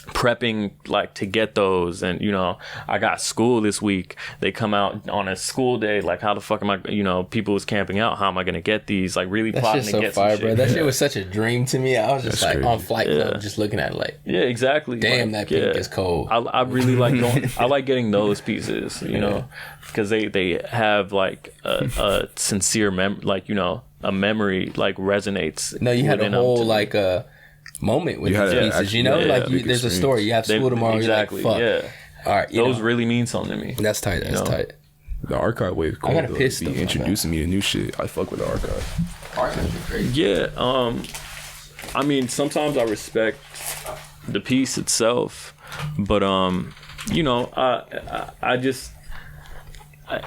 prepping like to get those. And you know, I got school this week. They come out on a school day. Like, how the fuck am I, you know, people was camping out, how am I gonna get these? Like, really That plotting shit's to so get fire, some bro. shit. That shit was such a dream to me. I was just That's like crazy. on flight mode, just looking at it like, Yeah, exactly. damn, Like, that pink is cold. I really like going. I like getting those pieces, you know, because they have like a sincere like, you know, a memory like resonates. No, you had a within them whole to- like moment with You had these a pieces, actual- you know? yeah, like, big there's a experience. story. You have they- school tomorrow. exactly. You're like, fuck. Yeah, All right, those really mean something to me. That's tight. That's know? tight. The archive wave cool, gotta though. piss Be stuff like introducing me to new shit. I fuck with the archive. Yeah, I mean, sometimes I respect the piece itself, but you know, I just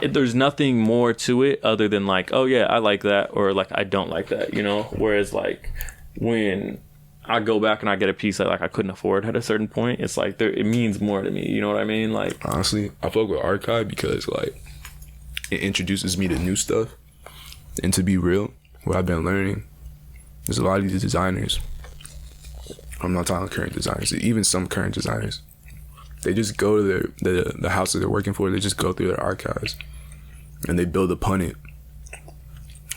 there's nothing more to it other than like, oh yeah, I like that, or like I don't like that, you know. Whereas like when I go back and I get a piece that like I couldn't afford at a certain point, it's like it means more to me. You know what I mean? Like, Honestly, I fuck with archive because like it introduces me to new stuff. And to be real, what I've been learning, there's a lot of these designers. I'm not talking current designers, even some current designers. They just go to the house that they're working for. They just go through their archives, and they build upon it.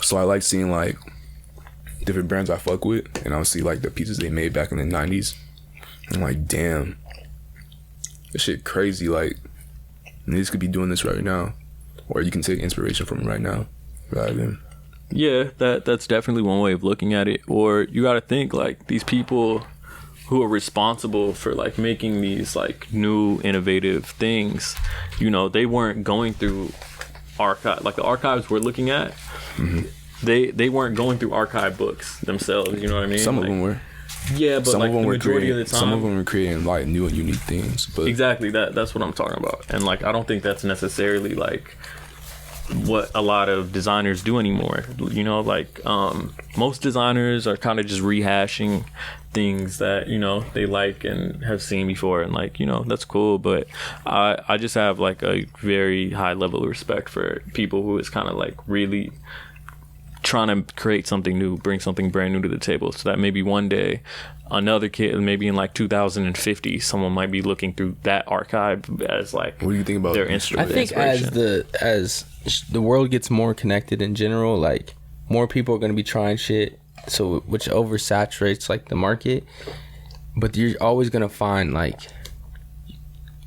So I like seeing like different brands I fuck with, and I'll see like the pieces they made back in the 90s. I'm like, damn, this shit crazy. Like, niggas could be doing this right now, or you can take inspiration from it right now, rather than. yeah, that's definitely one way of looking at it. Or you got to think like these people who are responsible for like making these like new innovative things, you know, they weren't going through archive, like the archives we're looking at. Mm-hmm. They weren't going through archive books themselves, you know what I mean? Some like, of them were. yeah, but Some like of them the were majority creating. of the time, Some of them were creating like new and unique things. But exactly, that's what I'm talking about. And like I don't think that's necessarily like what a lot of designers do anymore. You know, like most designers are kind of just rehashing things that, you know, they like and have seen before, and like, you know, that's cool. But I just have like a very high level of respect for people who is kind of like really trying to create something new, bring something brand new to the table, so that maybe one day another kid, maybe in like 2050, someone might be looking through that archive as like, what do you think about their this? instrument? I think as the world gets more connected in general, like more people are going to be trying shit, so which oversaturates like the market. But you're always going to find like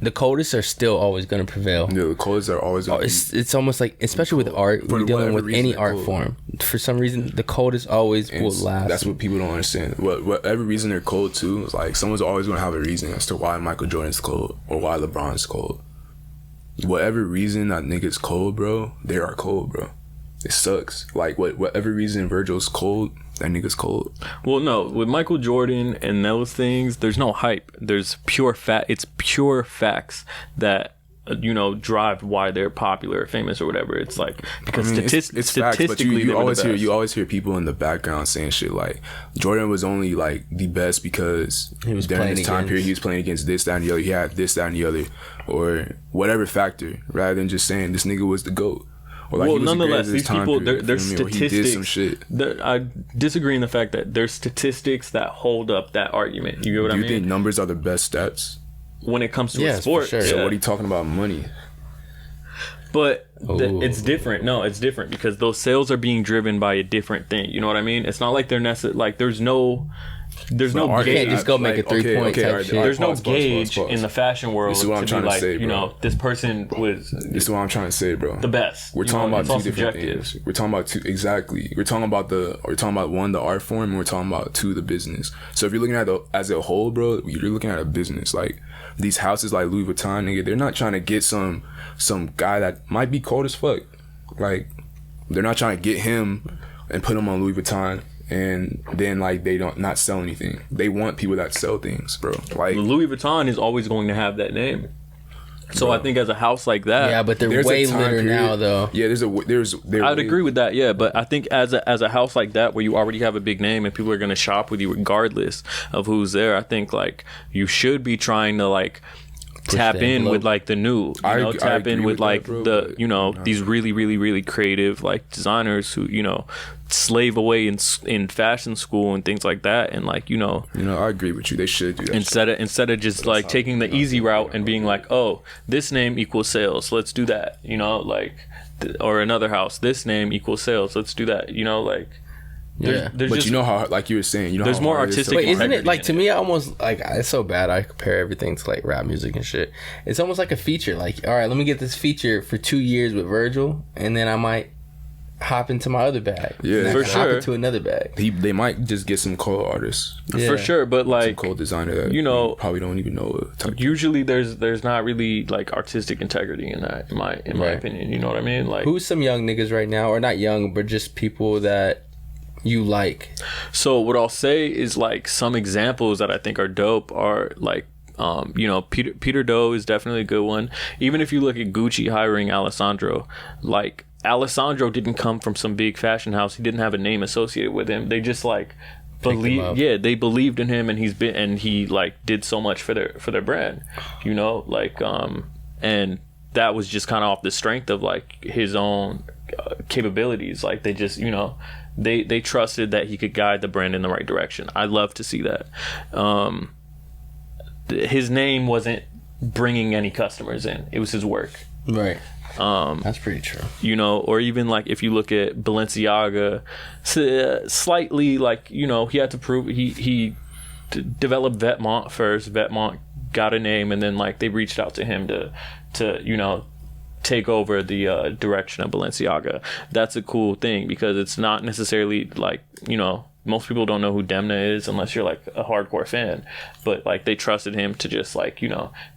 the coldest are still always going to prevail. Yeah, the codes are always. It's almost like, especially with art, For we're dealing whatever with reason, any they're art cold. form. For some reason, the coldest always will last. That's what people don't understand. Whatever reason they're cold too, it's like someone's always gonna have a reason as to why Michael Jordan's cold or why LeBron's cold. Whatever reason that nigga's cold, bro, they are cold, bro. It sucks. Like whatever reason Virgil's cold, that nigga's cold. Well, no, with Michael Jordan and those things, there's no hype. There's pure fact. It's pure facts that, you know, drive why they're popular or famous or whatever. It's like, because I mean, it's facts, statistically, but they you were the always hear best. people in the background saying shit like Jordan was only like the best because He was during playing this time against- period he was playing against this, that, and the other. He had this, that, and the other, or whatever factor, rather than just saying this nigga was the GOAT. Or like Well, he was the nonetheless, greatest of these his time people, period, their you feel me? Or he did some statistics. shit. I disagree in the fact that there's statistics that hold up that argument. You get what Do I you mean? think numbers are the best stats? When it comes to Yes, a sport, for sure. So yeah. what are you talking about money? But Ooh. it's different. No, it's different because those sales are being driven by a different thing. You know what I mean? It's not like they're necessarily like there's no art- gauge. can't just go make a 3-point type alright, shit. There's no pause. gauge in the fashion world This is what I'm to trying be to like, say, you bro. know, this person was This is what I'm trying to say, bro. the best. We're You talking know, about it's all two different subjective. things. We're talking about two exactly. We're talking about one, the art form, and we're talking about two, the business. So if you're looking at as a whole, bro, you're looking at a business. Like these houses like Louis Vuitton, nigga, they're not trying to get some guy that might be cold as fuck. Like they're not trying to get him and put him on Louis Vuitton and then like they don't not sell anything. They want people that sell things, bro. Like Louis Vuitton is always going to have that name. So I think as a house like that, Yeah, but they're there's a way time litter period- now, though. Yeah, I'd agree with that. Yeah, but I think as a house like that where you already have a big name and people are going to shop with you regardless of who's there, I think like you should be trying to like tap the in envelope. with like the new, I tap agree in with with that, like bro, the, but these really, really, really creative like designers who, slave away in fashion school and things like that. And like, I agree with you. They should do that. instead of just like taking the easy route and being like, oh, this name equals sales, let's do that, or another house, this name equals sales, let's do that, like. Yeah. There's But just, you know how, like you were saying, there's how more hard it is to, artistic Wait, isn't it integrity like in to me? I almost like it's so bad. I compare everything to like rap music and shit. It's almost like a feature. Like, all right, let me get this feature for 2 years with Virgil, and then I might hop into my other bag. Yeah, and I for can hop sure. into another bag. they might just get some cold artists, Yeah. for sure, but some like, cold designer that probably don't even know what type. usually there's not really like artistic integrity in that, in my Right. opinion. You know what I mean? Like, Who's some young niggas right now, or not young, but just people that you like? so what I'll say is like some examples that I think are dope are like, Peter Doe is definitely a good one. Even if you look at Gucci hiring Alessandro, like Alessandro didn't come from some big fashion house. He didn't have a name associated with him. They just like up. they believed in him, and he like did so much for their brand, and that was just kind of off the strength of like his own capabilities. Like they just, they trusted that he could guide the brand in the right direction. I love to see that. His name wasn't bringing any customers in. It was his work. Right. That's pretty true. Or even like if you look at Balenciaga, slightly like, he had to prove he developed Vetements first. Vetements got a name, and then like they reached out to him to take over the direction of Balenciaga. That's a cool thing, because it's not necessarily like, most people don't know who Demna is unless you're like a hardcore fan, but like they trusted him to just like,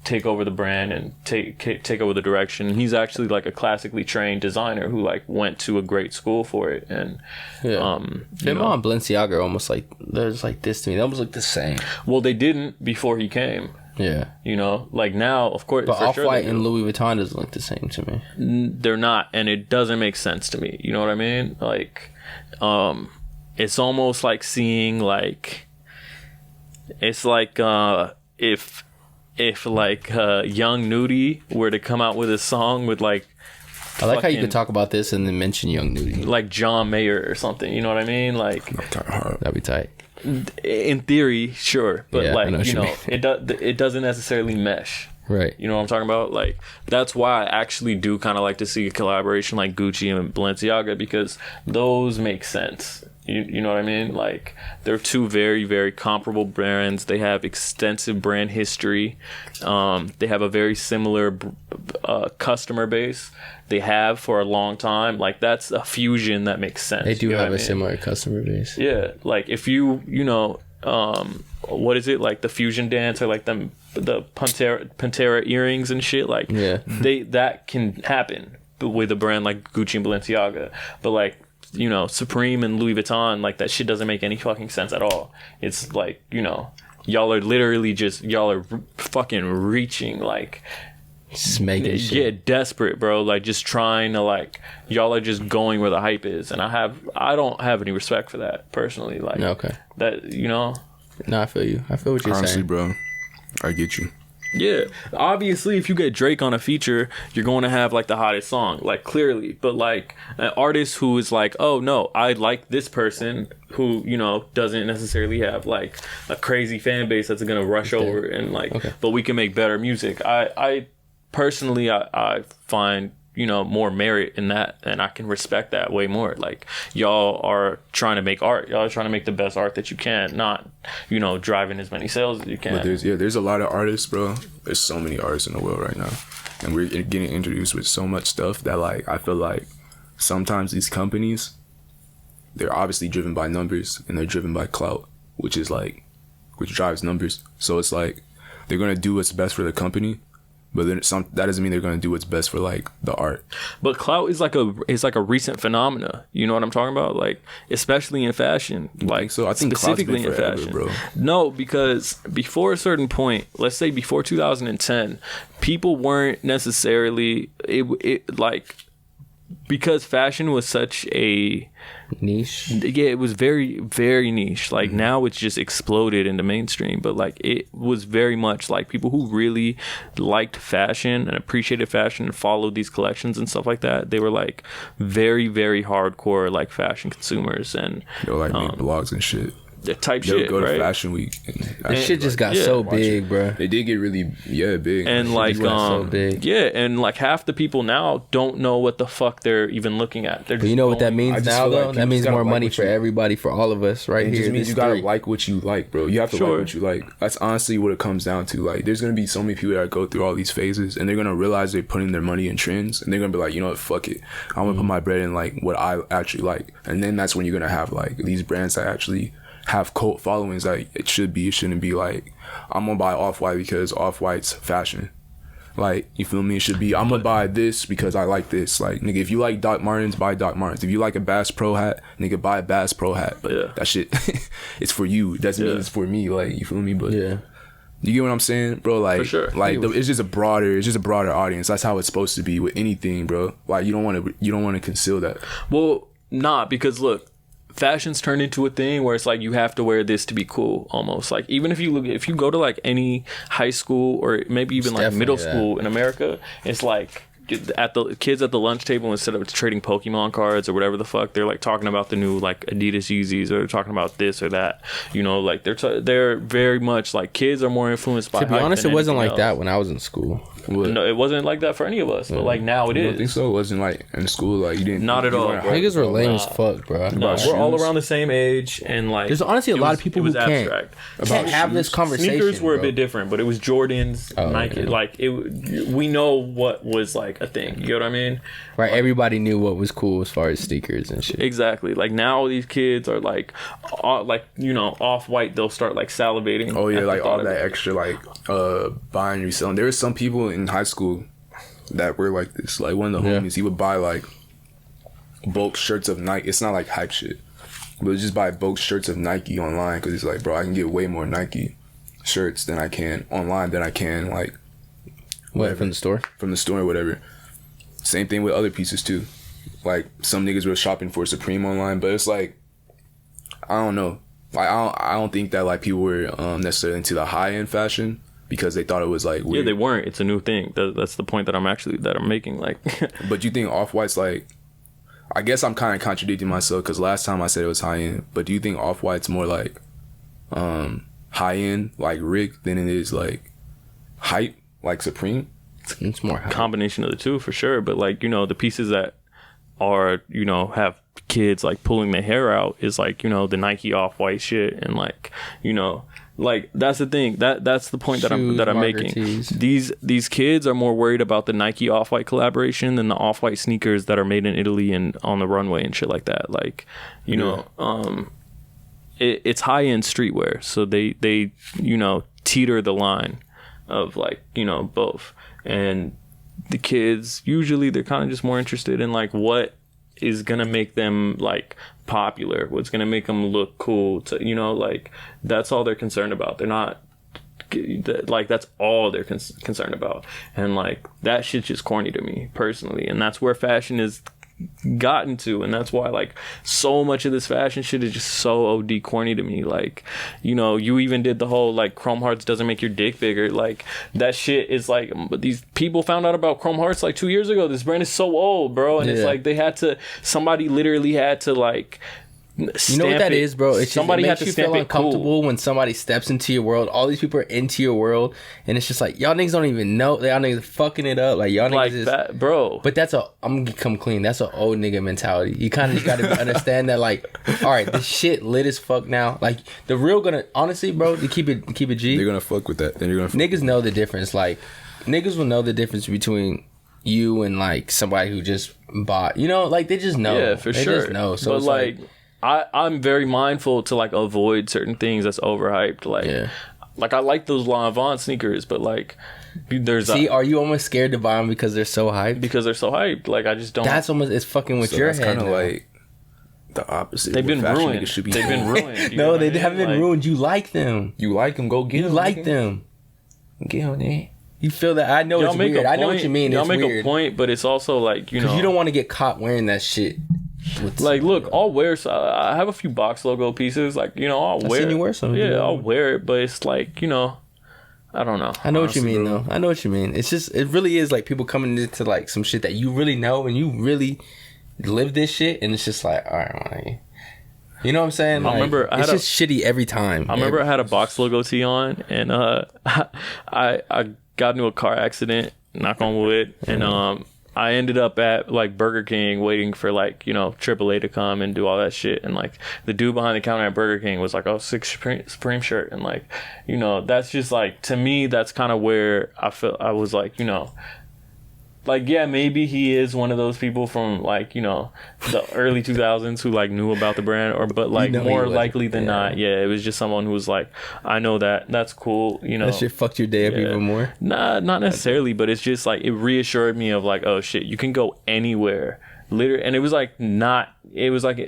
take over the brand and take over the direction. He's actually like a classically trained designer who like went to a great school for it. And Vetements and Balenciaga are almost like, there's like this to me. They almost look the same. well, they didn't before he came. Yeah. Like now, of course, But for sure Off-White they and do. Louis Vuitton doesn't look the same to me. They're not, and it doesn't make sense to me. You know what I mean? Like, it's almost like seeing like, it's like if like Young Nudie were to come out with a song with like, I like how you fucking- could talk about this and then mention Young Nudie. like John Mayer or something. You know what I mean? Like, Kind of hard. That'd be tight. in theory, sure, but Yeah, I like, know what you mean. it doesn't necessarily mesh. Right. You know what I'm talking about? Like, that's why I actually do kind of like to see a collaboration like Gucci and Balenciaga, because those make sense. You know what I mean? Like, they're two very, very comparable brands. They have extensive brand history. They have a very similar customer base. They have for a long time. Like, that's a fusion that makes sense. They do You know have what a I mean? similar customer base. Yeah, like if what is it, like the fusion dance, or like the Pantera earrings and shit, like Yeah. that can happen with a brand like Gucci and Balenciaga. But like, Supreme and Louis Vuitton, like that shit doesn't make any fucking sense at all. It's like, y'all are literally just, fucking reaching, like, Just making shit. yeah, desperate, bro. Like, just trying to, like, y'all are just going where the hype is, and I don't have any respect for that personally. Like, Okay. that, No, I feel you. I feel what you're Honestly, saying. bro, I get you. yeah. Obviously, if you get Drake on a feature, you're going to have like the hottest song, like clearly. But like an artist who is like, oh no, I like this person who doesn't necessarily have like a crazy fan base that's gonna rush over and like, Okay. but we can make better music. I personally, I find more merit in that, and I can respect that way more. Like, y'all are trying to make art, y'all are trying to make the best art that you can, not driving as many sales as you can. But there's a lot of artists, bro. There's so many artists in the world right now, and we're getting introduced with so much stuff that like I feel like sometimes these companies, they're obviously driven by numbers and they're driven by clout, which drives numbers. So it's like they're gonna do what's best for the company, but then that doesn't mean they're gonna do what's best for like the art. But clout is like a recent phenomena. You know what I'm talking about? Like, especially in fashion. Like, think so? I think clout's specifically been in forever, fashion. bro. No, because before a certain point, let's say before 2010, people weren't necessarily because fashion was such a Niche. yeah, it was very, very niche. Like now it's just exploded into mainstream, but like it was very much like people who really liked fashion and appreciated fashion and followed these collections and stuff like that. They were like very, very hardcore like fashion consumers and They'll like make blogs and shit. the type They'll shit, go to right? Fashion Week. And That shit just got yeah, so watch big, it. bro. They did get really big. And like so big. yeah, and like half the people now don't know what the fuck they're even looking at. They're But you know what that going- I means just now, feel like though? you That means just more gotta like money what for you- everybody, for all of us, right It here. just means This you gotta three. like what you like, bro. You have to Sure. like what you like. That's honestly what it comes down to. Like, there's gonna be so many people that go through all these phases, and they're gonna realize they're putting their money in trends, and they're gonna be like, you know what, fuck it. I'm gonna put my bread in like what I actually like, and then that's when you're gonna have like these brands that actually have cult followings. Like it should be. It shouldn't be like I'm gonna buy Off-White because Off-White's fashion. Like, you feel me? It should be, I'm gonna buy this because I like this. Like, nigga, if you like Doc Martens, buy Doc Martens. If you like a Bass Pro hat, nigga, buy a Bass Pro hat. But Yeah. that shit, it's for you. It doesn't mean it's for me. Like, you feel me? But Yeah. you get what I'm saying, bro? Like, For sure. like it's just a broader audience. That's how it's supposed to be with anything, bro. Like, you don't want to conceal that. Well, nah, because look, fashion's turned into a thing where it's like you have to wear this to be cool, almost. Like even if you go to like any high school or maybe even It's like middle definitely school in America, it's like at the kids at the lunch table, instead of trading Pokemon cards or whatever the fuck, they're like talking about the new like Adidas Yeezys, or they're talking about this or that. You know, like they're very much like kids are more influenced by. To be hype honest, than it wasn't like anything that else. when I was in school. No, it wasn't like that for any of us, but like now it You is. don't think so? It wasn't like in school, like you didn't. Not at you all, weren't bro. hyped Niggas were about lame that. as fuck, bro. No, About we're all shoes? around the same age, and like There's honestly a it lot was- of people it was who can't abstract. can't have this conversation. Sneakers were a bro. bit different, but it was Jordans, Oh, Nike. yeah. Like it, we know what was like a thing. You know what I mean? Right, everybody knew what was cool as far as sneakers and shit. Exactly. Like now, these kids are like Off-White. They'll start like salivating. Oh yeah, at the like all thought of that it. extra like buying and reselling. There were some people in high school that were like this. Like one of the Yeah. homies, he would buy like bulk shirts of Nike. It's not like hype shit, but just buy bulk shirts of Nike online because he's like, bro, I can get way more Nike shirts than I can online than I can like What, from the store? from the store or whatever. Same thing with other pieces too. Like some niggas were shopping for Supreme online, but it's like I don't know. Like I don't think that like people were necessarily into the high end fashion because they thought it was like Yeah, weird. they weren't. It's a new thing. That's the point that I'm making. Like, But you think Off-White's like, I guess I'm kind of contradicting myself because last time I said it was high end, but do you think Off-White's more like high end like Rick than it is like hype like Supreme? It's more hype. combination of the two for sure. But like, you know, the pieces that are, you know, have kids like pulling their hair out is like, you know, the Nike Off-White shit, and like, you know, like that's the thing that's the point that Shoes, I'm marker making. tees. These kids are more worried about the Nike Off-White collaboration than the Off-White sneakers that are made in Italy and on the runway and shit like that. Like, you know, it's high end streetwear, so they you know teeter the line of like, you know, both. And the kids usually they're kind of just more interested in like what is gonna make them like popular, what's gonna make them look cool, to, you know, like that's all they're concerned about. They're not like, that's all they're concerned about, and like that shit's just corny to me personally. And that's where fashion is gotten to, and that's why like so much of this fashion shit is just so OD corny to me. Like, you know, you even did the whole like Chrome Hearts doesn't make your dick bigger. Like that shit is like, these people found out about Chrome Hearts like 2 years ago. This brand is so old, bro. And it's Yeah. like somebody literally had to like You know what that is, bro? It's somebody just, had it makes to you feel stamp it uncomfortable cool. when somebody steps into your world. All these people are into your world, and it's just like y'all niggas don't even know. Y'all niggas fucking it up. Like y'all Like niggas is. that, bro. But I'm gonna come clean. That's an old nigga mentality. You kind of just gotta understand that, like, all right, this shit lit as fuck now. Like the real gonna, honestly, bro, to keep it G. They're gonna fuck with that. Then you're gonna fuck. Niggas know the difference. Like niggas will know the difference between you and like somebody who just bought. You know, like they just know. Yeah, for they sure. Just know. So but it's like, I'm very mindful to like avoid certain things that's overhyped. Like, Yeah. like I like those L'Enfant sneakers, but like there's see, are you almost scared to buy them because they're so hyped? because they're so hyped. Like I just don't. That's almost, it's fucking with So your that's head. kind of now. like the opposite. They've What been fashion ruined. niggas should be They've been doing. ruined. You No, know what they I mean? haven't been Like, ruined. You like them. You like them? Go get You them. like nigga. them. Get on there. You feel that? I know Y'all it's make weird. a I know what point. you mean. Y'all It's make weird. a point, but it's also like, you know, Because you don't want to get caught wearing that shit. like, look, I'll wear. I have a few box logo pieces. Like, you know, I'll wear. seen you wear some. Yeah, I'll wear it, but it's like, you know, I don't know. I know what you Honestly, mean, bro. though. I know what you mean. It's just, it really is like people coming into like some shit that you really know and you really live this shit, and it's just like, all right, man. You know what I'm saying? Like, remember I it's had just shitty every time. I remember I had a box logo tee on, and I got into a car accident, knock on wood, and I ended up at like Burger King waiting for like, you know, AAA to come and do all that shit, and like the dude behind the counter at Burger King was like, "Oh, sick Supreme shirt," and like, you know, that's just like, to me, that's kind of where I felt I was like, you know. Like, yeah, maybe he is one of those people from, like, you know, the early 2000s who, like, knew about the brand. But, like, You know he more wasn't. likely than not, yeah, it was just someone who was like, I know that. That's cool, you know. That shit fucked your day up Yeah. even more. Nah, not necessarily, but it's just, like, it reassured me of, like, oh, shit, you can go anywhere. Literally, and it was, like, it was, like,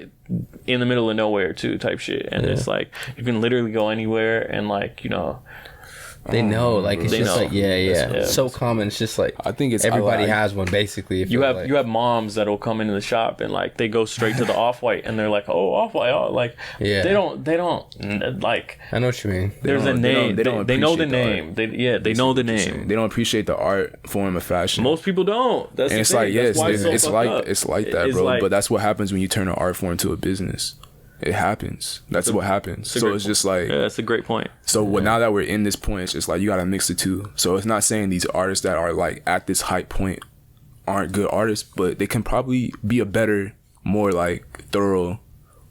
in the middle of nowhere, too, type shit. And it's, like, you can literally go anywhere and, like, you know. They know, like, it's They just know. like, yeah. It's So common. It's just like, I think it's everybody I has one, basically. If You have like, you have moms that'll come into the shop and like they go straight to the Off-White and they're like, oh, Off-White, oh, like Yeah. they don't like, I know what you mean. there's a don't- name, they don't they know the appreciate the name, they know the name. They don't appreciate the art form of fashion. Most people don't. That's and the it's thing. like, yes, That's why it's, so it's fucked like up. it's like that, It's bro. like- But that's what happens when you turn an art form to a business. It happens. That's what happens. a So great it's just like, yeah, that's a great point. so now that we're in this point, it's just like you gotta mix the two. So it's not saying these artists that are like at this hype point aren't good artists, but they can probably be a better, more like thorough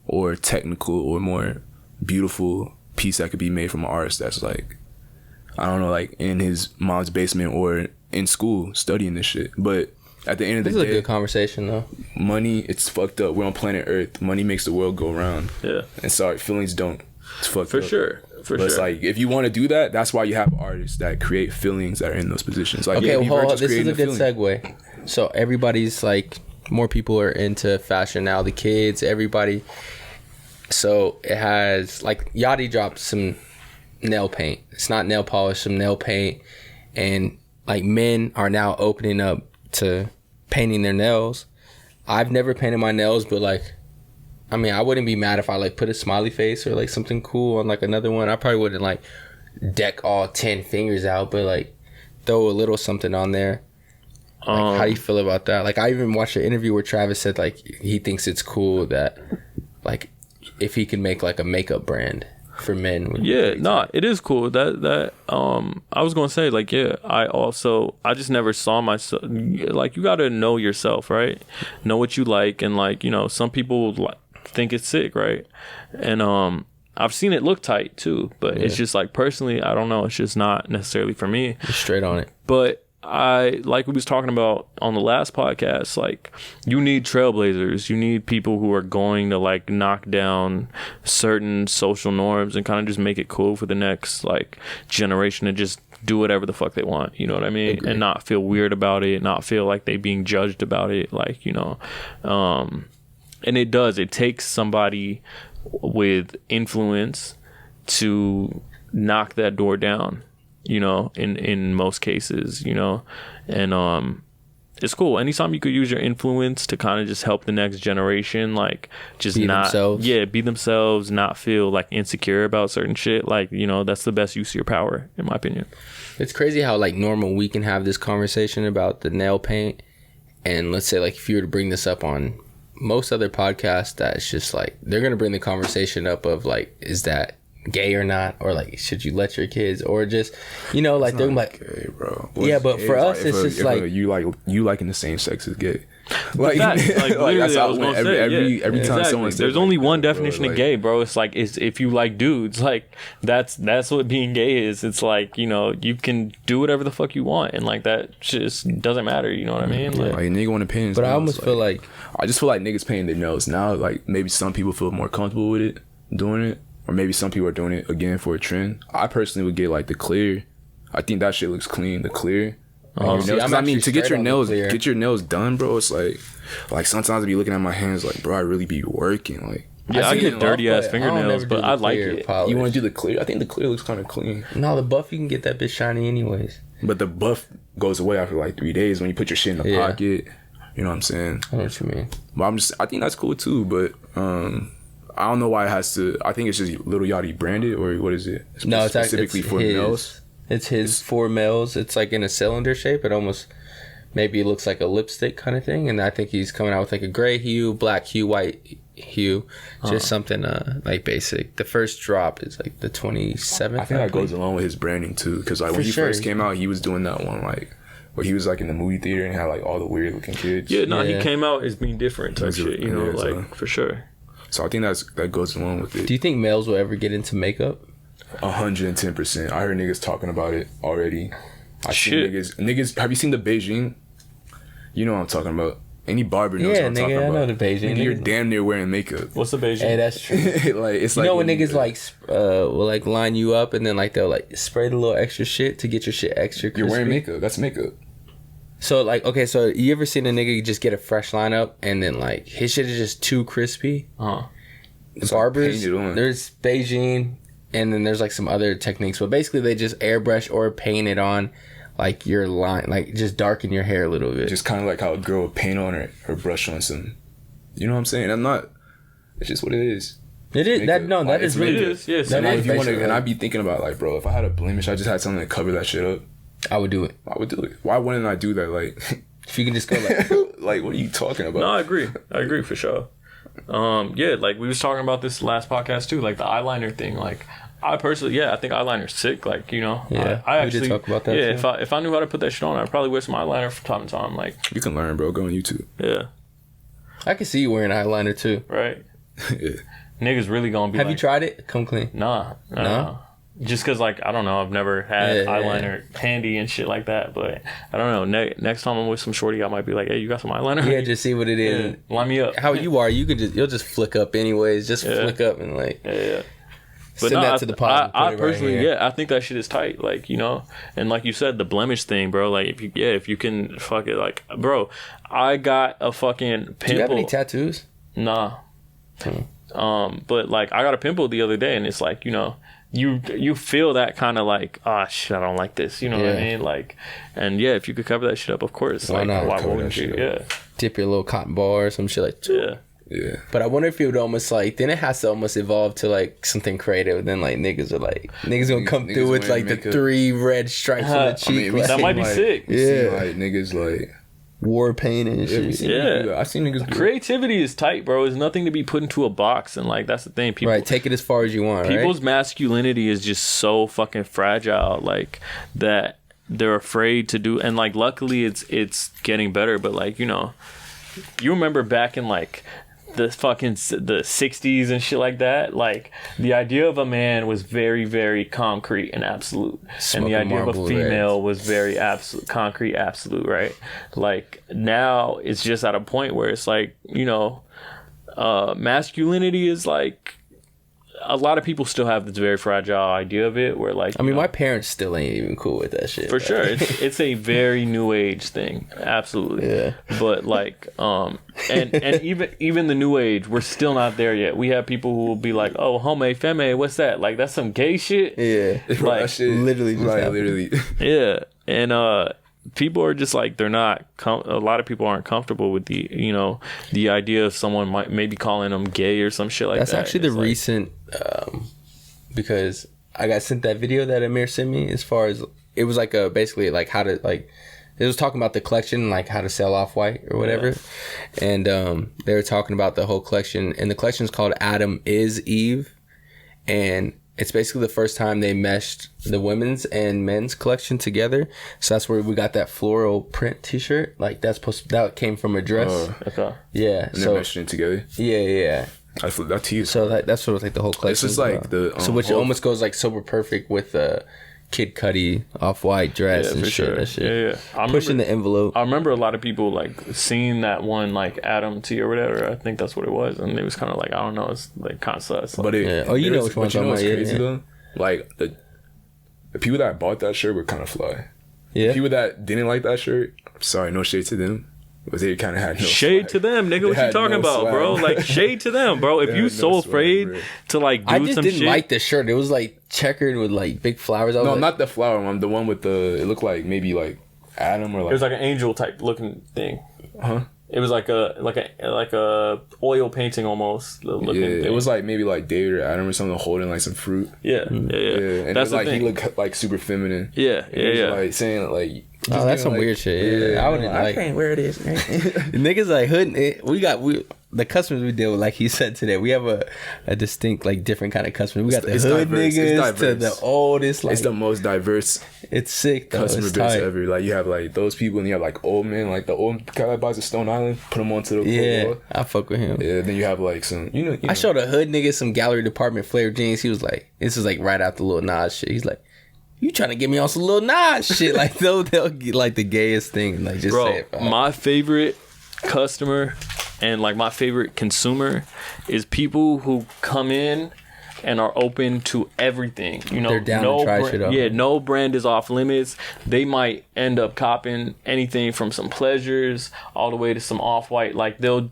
or technical or more beautiful piece that could be made from an artist that's like, I don't know, like in his mom's basement or in school studying this shit. But at the end of This the is a day, good conversation, though. money, it's fucked up. We're on planet Earth. Money makes the world go round. Yeah, And sorry, feelings don't. It's fucked for up. sure, for But it's sure. like, if you want to do that, that's why you have artists that create feelings that are in those positions. Like, Okay, yeah, well, just this is creating a good feeling. segue. So everybody's like, more people are into fashion now. The kids, everybody. So it has, like, Yachty dropped some nail paint. It's not nail polish, some nail paint. And like, men are now opening up to painting their nails. I've never painted my nails, but like, I mean, I wouldn't be mad if I like put a smiley face or like something cool on like another one. I probably wouldn't like deck all 10 fingers out, but like throw a little something on there. Like, how do you feel about that? Like, I even watched an interview where Travis said like he thinks it's cool that like if he can make like a makeup brand for men. Yeah, it is cool. That I was gonna say, like, yeah, I just never saw myself, like, you gotta know yourself, right? Know what you like, and like, you know, some people think it's sick, right? And I've seen it look tight too, but it's just like, personally, I don't know, it's just not necessarily for me. Just straight on it. But I, like we was talking about on the last podcast, like, you need trailblazers. You need people who are going to like knock down certain social norms and kind of just make it cool for the next like generation to just do whatever the fuck they want. You know what I mean? Agree. And not feel weird about it, not feel like they being judged about it. Like, you know, and it takes somebody with influence to knock that door down, you know, in most cases, you know. And it's cool anytime you could use your influence to kind of just help the next generation, like, just Be themselves. be themselves, not feel like insecure about certain shit. Like, you know, that's the best use of your power, in my opinion. It's crazy how like normal we can have this conversation about the nail paint, and let's say like if you were to bring this up on most other podcasts, that it's just like they're gonna bring the conversation up of like, is that gay or not, or like, should you let your kids, or just, you know, like they're like, Gay, bro. Yeah, but for us, it's just if like- you liking the same sex is gay. Like, Facts. Like, literally, that's I how was it gonna went. say, every yeah. time Exactly. someone says, there's like, only one bro, definition of like- gay, bro. It's like, it's if you like dudes, like, that's what being gay is. It's like, you know, you can do whatever the fuck you want, and like, that just doesn't matter. You know what I mean? Like, Like, nigga want to paint his but I nails, almost feel like I just feel like niggas painting their nails now. Like, maybe some people feel more comfortable with it, doing it, or maybe some people are doing it again for a trend. I personally would get like the clear. I think that shit looks clean. The clear. on your see, nails. I'm 'Cause I mean, actually to get straight your on the clear. nails done, bro. It's like sometimes I be looking at my hands like, bro, I really be working. Like, yeah, I see get it dirty buff, ass but I don't fingernails, never but do the I like clear it. polish. you want to do the clear? I think the clear looks kind of clean. No, the buff, you can get that bitch shiny anyways. But the buff goes away after like 3 days when you put your shit in the pocket. You know what I'm saying? I know what you mean. But I think that's cool too. But I don't know why it has to. I think it's just Lil Yachty branded, or what is it? No, it's specifically for his. males. It's his for males. It's like in a cylinder shape. It almost maybe looks like a lipstick kind of thing. And I think he's coming out with like a gray hue, black hue, white hue, just something like basic. The first drop is like the 27th. I think that goes along with his branding too, because like when he first came out, he was doing that one like where he was like in the movie theater and had like all the weird looking kids. Yeah, no, he came out as being different type shit, you know, like for sure. So I think that goes along with it. Do you think males will ever get into makeup? 110%. I heard niggas talking about it already. I see niggas. Have you seen the Beijing? You know what I'm talking about. Any barber knows what I'm talking about. Yeah, I know the Beijing. Nigga, you're damn near wearing makeup. What's the Beijing? Hey, that's true. Like it's you like know when niggas like will like line you up and then like they'll like spray the little extra shit to get your shit extra crispy. You're wearing makeup. That's makeup. So like okay, so you ever seen a nigga just get a fresh lineup and then like his shit is just too crispy? The barbers, there's Beijing, and then there's like some other techniques, but basically they just airbrush or paint it on like your line, like just darken your hair a little bit. Just kind of like how a girl would paint on her brush on some, you know what I'm saying? It's just what it is. It is that no, that is really good. Yes, and if you want to, and I'd be thinking about like, bro, if I had a blemish, I just had something to cover that shit up. I would do it. Why wouldn't I do that? Like, if you can just go like, like, what are you talking about? No, I agree for sure. Yeah, like we was talking about this last podcast too, like the eyeliner thing. Like, I personally, I think eyeliner's sick. Like, you know, I actually did talk about that. Yeah, too. if I knew how to put that shit on, I'd probably wear some eyeliner from time to time. Like, you can learn, bro. Go on YouTube. Yeah, I can see you wearing eyeliner too. Right. Yeah. Niggas really gonna be. Have you tried it? Come clean. Nah. No. Just cause like I don't know, I've never had eyeliner handy and shit like that. But I don't know. Next time I'm with some shorty, I might be like, "Hey, you got some eyeliner?" Yeah, just see what it is. Yeah, line me up. How you are, you'll just flick up anyways. Just flick up and like. Yeah. But send that to the pod. I personally, I think that shit is tight. Like, you know, and like you said, the blemish thing, bro. Like, if you can fuck it, like, bro, I got a fucking pimple. Do you have any tattoos? Nah. But like, I got a pimple the other day, and it's like, you know, you feel that kind of like, shit, I don't like this. You know what I mean? Like, and if you could cover that shit up, of course. Why like, not? Why wouldn't you? Yeah. Dip your little cotton ball or some shit like that. Yeah. But I wonder if it would almost like, then it has to almost evolve to like something creative. Then like niggas gonna come through with like makeup. The 3 red stripes on the cheek. I mean, that might be sick. Yeah. Like niggas like war paint and shit. Yeah. I've seen niggas. Creativity is tight, bro. It's nothing to be put into a box, and like that's the thing. People, right, take it as far as you want. People's masculinity is just so fucking fragile, like that they're afraid to do. And like, luckily, it's getting better. But like, you know, you remember back in like the 60s and shit like that, like the idea of a man was very, very concrete and absolute, and the idea of a female was very absolute, concrete, absolute, right? Like now it's just at a point where it's like, you know, masculinity is like, a lot of people still have this very fragile idea of it, where like, I mean, my parents still ain't even cool with that shit. For sure, it's a very new age thing, absolutely. Yeah. But like, and even the new age, we're still not there yet. We have people who will be like, "Oh, homme, femme, what's that? Like that's some gay shit." Yeah, like that shit, literally. Yeah, and people are just like, they're not. A lot of people aren't comfortable with the, you know, the idea of someone maybe calling them gay or some shit like that. That's actually the like, recent, because I got sent that video that Amir sent me. As far as it was like basically like how to like, it was talking about the collection, like how to sell Off-White or whatever, and they were talking about the whole collection, and the collection is called Adam is Eve, and it's basically the first time they meshed the women's and men's collection together. So that's where we got that floral print T-shirt. Like that came from a dress. Okay. Yeah. And they're meshing it together. Yeah. That T. So that's sort of like the whole collection. It's just like the so which almost goes like super perfect with the Kid Cudi Off-White dress and shit. Sure. That shit. Yeah. Pushing the envelope. I remember a lot of people like seeing that one like Adam T or whatever. I think that's what it was, and it was kind of like, I don't know, it's like kind of sus. Like, but you know which one I'm talking about. Crazy though? Like the people that bought that shirt were kind of fly. Yeah. The people that didn't like that shirt, sorry, no shade to them. but they kind of had no shade swag. to them, nigga. What They you had talking no about, swag. bro? Like shade to them, bro. If They you had so no swag, afraid bro. to like do I just some didn't shit, like the shirt. It was like checkered with like big flowers. I was No, like, not the flower one. The one with the. It looked like maybe like Adam or like. it was like an angel type looking thing. Huh? It was like a oil painting almost looking Yeah, thing. it was like maybe like David or Adam or something holding like some fruit. Yeah. And it That's was the like thing. he looked like super feminine. Yeah, And he was, yeah. Like saying like. oh, that's some like, weird shit. Yeah, I wouldn't I like. can't wear this. Niggas like hood. The customers we deal with, like he said today, we have a distinct, like different kind of customer. We got the It's hood diverse. It's niggas to diverse. the oldest. Like It's the most diverse it's sick though. customer It's base tight. ever. Like you have like those people, and you have like old men, like the old guy that buys a Stone Island, put them onto the Yeah, floor. I fuck with him. Yeah. Then you have like some, you know. I showed a hood nigga some Gallery Department flare jeans. He was like, this is like right after Lil Nas shit. He's like, you trying to get me on some Lil Nas shit? Like they'll get like the gayest thing and like just Bro, say it. my favorite customer and like my favorite consumer is people who come in and are open to everything. You know, They're down to try shit out. Yeah, no brand is off limits. They might end up copping anything from some Pleasures all the way to some Off-White. Like they'll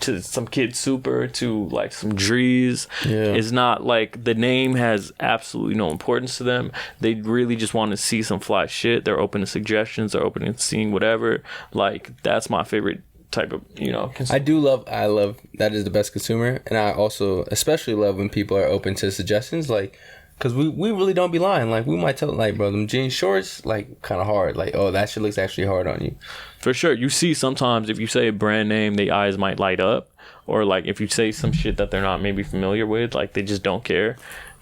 to some Kid Super to like some Drees. Yeah. It's not like the name has absolutely no importance to them. They really just want to see some fly shit. They're open to suggestions. They're open to seeing whatever. Like that's my favorite type of, you know, I love that is the best consumer, and I also especially love when people are open to suggestions, like because we really don't be lying. Like we might tell like, bro, them jean shorts like kind of hard, like, oh, that shit looks actually hard on you. For sure. You see sometimes if you say a brand name, the eyes might light up, or like if you say some shit that they're not maybe familiar with, like they just don't care.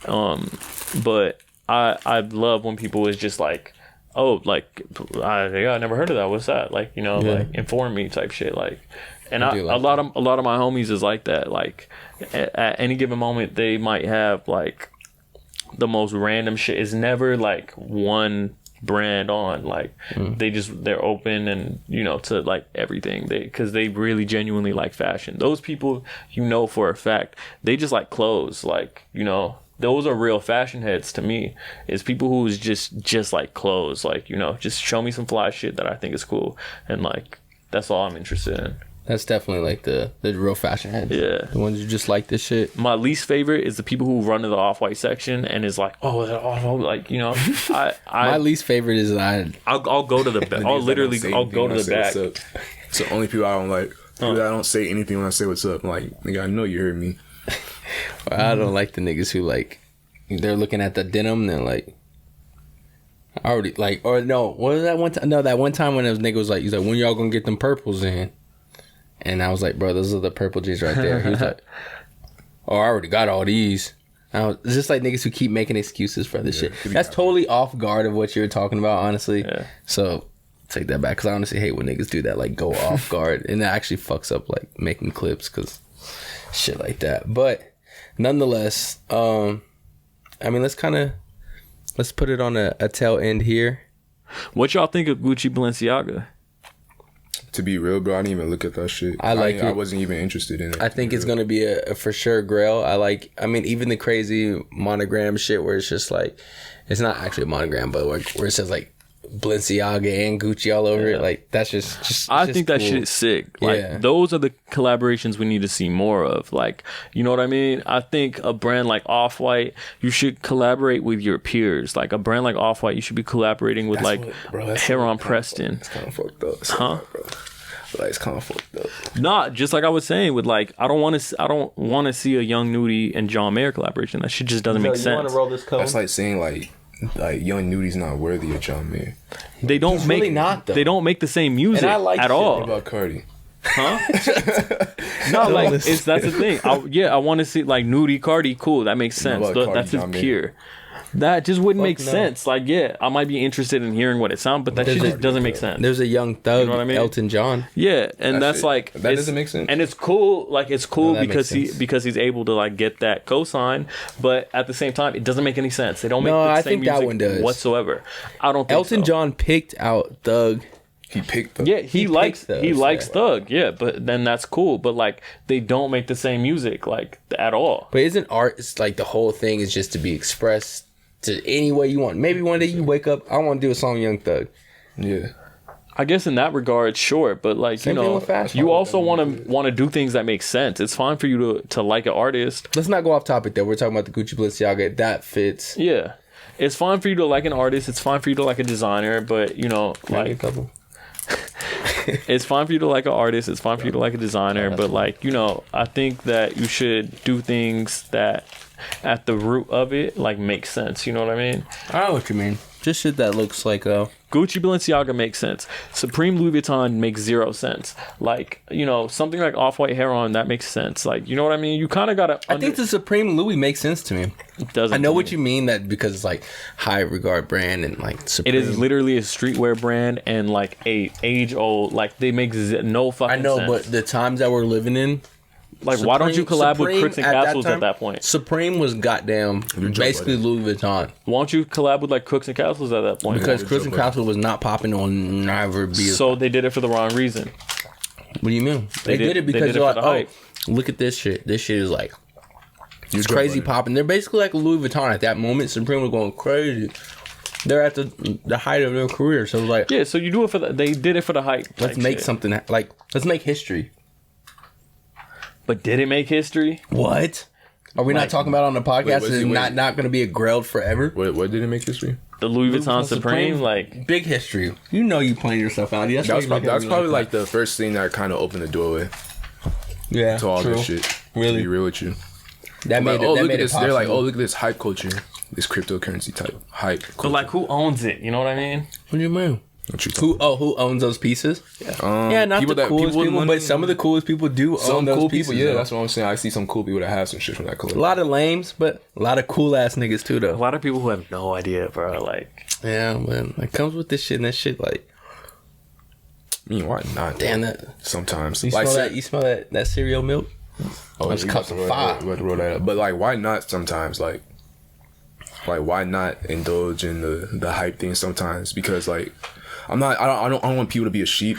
But I love when people is just like, oh, like I never heard of that. What's that? Like, you know, like inform me type shit. Like, and I do like a lot of my homies is like that. Like at any given moment, they might have like the most random shit. It's never like one brand on. Like they're open and, you know, to like everything. Because they really genuinely like fashion. Those people, you know, for a fact, they just like clothes. Like, you know. Those are real fashion heads to me. Is people who is just like clothes, like, you know, just show me some fly shit that I think is cool, and like that's all I'm interested in. That's definitely like the real fashion heads. Yeah, the ones who just like this shit. My least favorite is the people who run to the Off-White section and is like, oh, that Off-White, like, you know, my least favorite is I'll go to the back. I'll go to the back. It's the only people I don't like. People that don't say anything when I say what's up. I'm like, nigga, I know you heard me. I don't like the niggas who like they're looking at the denim and they're like, I already like, or no, what was that one time? No, that one time when those nigga was like, he's like, when y'all gonna get them purples in? And I was like, bro, those are the purple jeans right there. He was like, oh, I already got all these. It's just like niggas who keep making excuses for this shit. That's totally off guard of what you were talking about, honestly. Yeah. So take that back, because I honestly hate when niggas do that, like go off guard, and that actually fucks up like making clips, because shit like that. But nonetheless, I mean, let's put it on a tail end here. What y'all think of Gucci Balenciaga? To be real, bro, I didn't even look at that shit. I wasn't even interested in it. I think it's gonna be a for sure grail. I mean, even the crazy monogram shit where it's just like, it's not actually a monogram, but where it says like Balenciaga and Gucci all over it. Like that's just I just think that cool. shit is sick. Like Yeah. those are the collaborations we need to see more of. Like, you know what I mean? I think a brand like Off-White, you should collaborate with your peers. Like a brand like Off-White, you should be collaborating with Heron Preston. It's kind of fucked up. Huh? Like, it's kind of fucked up. Nah, just like I was saying with like, I don't want to see a Young Nudie and John Mayer collaboration. That shit just doesn't make sense. You want to roll this code? That's like saying like Young Nudie's not worthy of John Mayer. They don't He's make really not, though. They don't make the same music And I like at shit all. What about Cardi? Huh? No, like that's the thing. I want to see like Nudie, Cardi, cool. That makes sense. What about Cardi, That's his John Mayer? peer. That just wouldn't make no. sense. Like, yeah, I might be interested in hearing what it sounds, but that shit just doesn't make sense. There's a Young Thug, You know what I mean? Elton John. Yeah, and that's shit- like that it's- doesn't make sense. And it's cool. Like it's cool No, that because makes sense. because he's able to like get that cosign, but at the same time, it doesn't make any sense. They don't make No, the I same think that music one does. whatsoever. I don't think Elton so. John picked out Thug. He picked the Yeah, he likes picked he those, likes yeah. Thug, yeah, but then that's cool. But like they don't make the same music like at all. But isn't art? It's like the whole thing is just to be expressed to any way you want. Maybe one day you wake up, I want to do a song with Young Thug. Yeah. I guess in that regard, sure, but like Same thing with fashion. you also want to do things that make sense. It's fine for you to like an artist. Let's not go off topic though. We're talking about the Gucci Balenciaga. That fits. Yeah, it's fine for you to like an artist. It's fine for you to like a designer, but Like a like couple. it's fine for you to like an artist. It's fine for you to like a designer, but like I think that you should do things that at the root of it like make sense. You know what I mean? I know what you mean. Just shit that looks like Gucci Balenciaga makes sense. Supreme Louis Vuitton makes zero sense. Like, something like Off-White Heron, that makes sense. Like, you know what I mean? You kind of got to... I think the Supreme Louis makes sense to me. It doesn't. I know what you mean, that because it's like high regard brand and like Supreme. It is literally a streetwear brand and like a age old, like they make no fucking sense. I know, but the times that we're living in, like, why don't you collab with Crooks and Castles at that point? Supreme was goddamn basically Louis Vuitton. Why don't you collab with like Crooks and Castles at that point? Because Crooks and Castles was not popping on never be. So they did it for the wrong reason. What do you mean? They did it because they're like, oh, look at this shit. This shit is like, it's crazy popping. They're basically like Louis Vuitton at that moment. Supreme was going crazy. They're at the height of their career. So like, yeah. So you do it for they did it for the hype. Let's make something like, let's make history. But did it make history? What? Are we not talking about on the podcast? Is it not going to be a grilled forever? What did it make history? The Louis Vuitton Supreme, like big history. You playing yourself out. That's probably like the first thing that kind of opened the doorway. Yeah, to all this shit. Really, to be real with you. That made it. Look at this. They're like, oh, look at this hype culture, this cryptocurrency type hype culture. But like, who owns it? You know what I mean? What do you mean? Who owns those pieces? Yeah, not people the coolest people, but some of the coolest people do own those cool pieces. People, yeah, that's what I'm saying. I see some cool people that have some shit from that collection. A lot of lames, but a lot of cool ass niggas too, though. A lot of people who have no idea, bro. Like, yeah, man, it comes with this shit, and that shit, like, I mean, why not? Damn that. Sometimes you like, smell that. You smell that cereal milk. Oh, it's cups of fire. But like, why not? Sometimes, like why not indulge in the hype thing sometimes? Because like. I don't want people to be a sheep,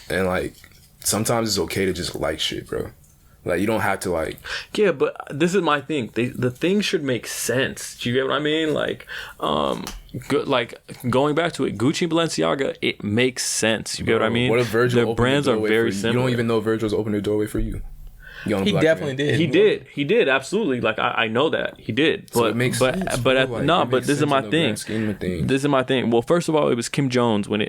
and like sometimes it's okay to just like shit, bro. Like you don't have to like. Yeah, but this is my thing. The thing should make sense. Do you get what I mean? Like, good. Like going back to it, Gucci and Balenciaga, it makes sense. You get what I mean? What if Virgil? Their brands are very similar. You don't even know Virgil's opened the doorway for you. He definitely did. He did. Absolutely. Like I know that he did. But so it makes sense, but this is my thing. This is my thing. Well, first of all, it was Kim Jones when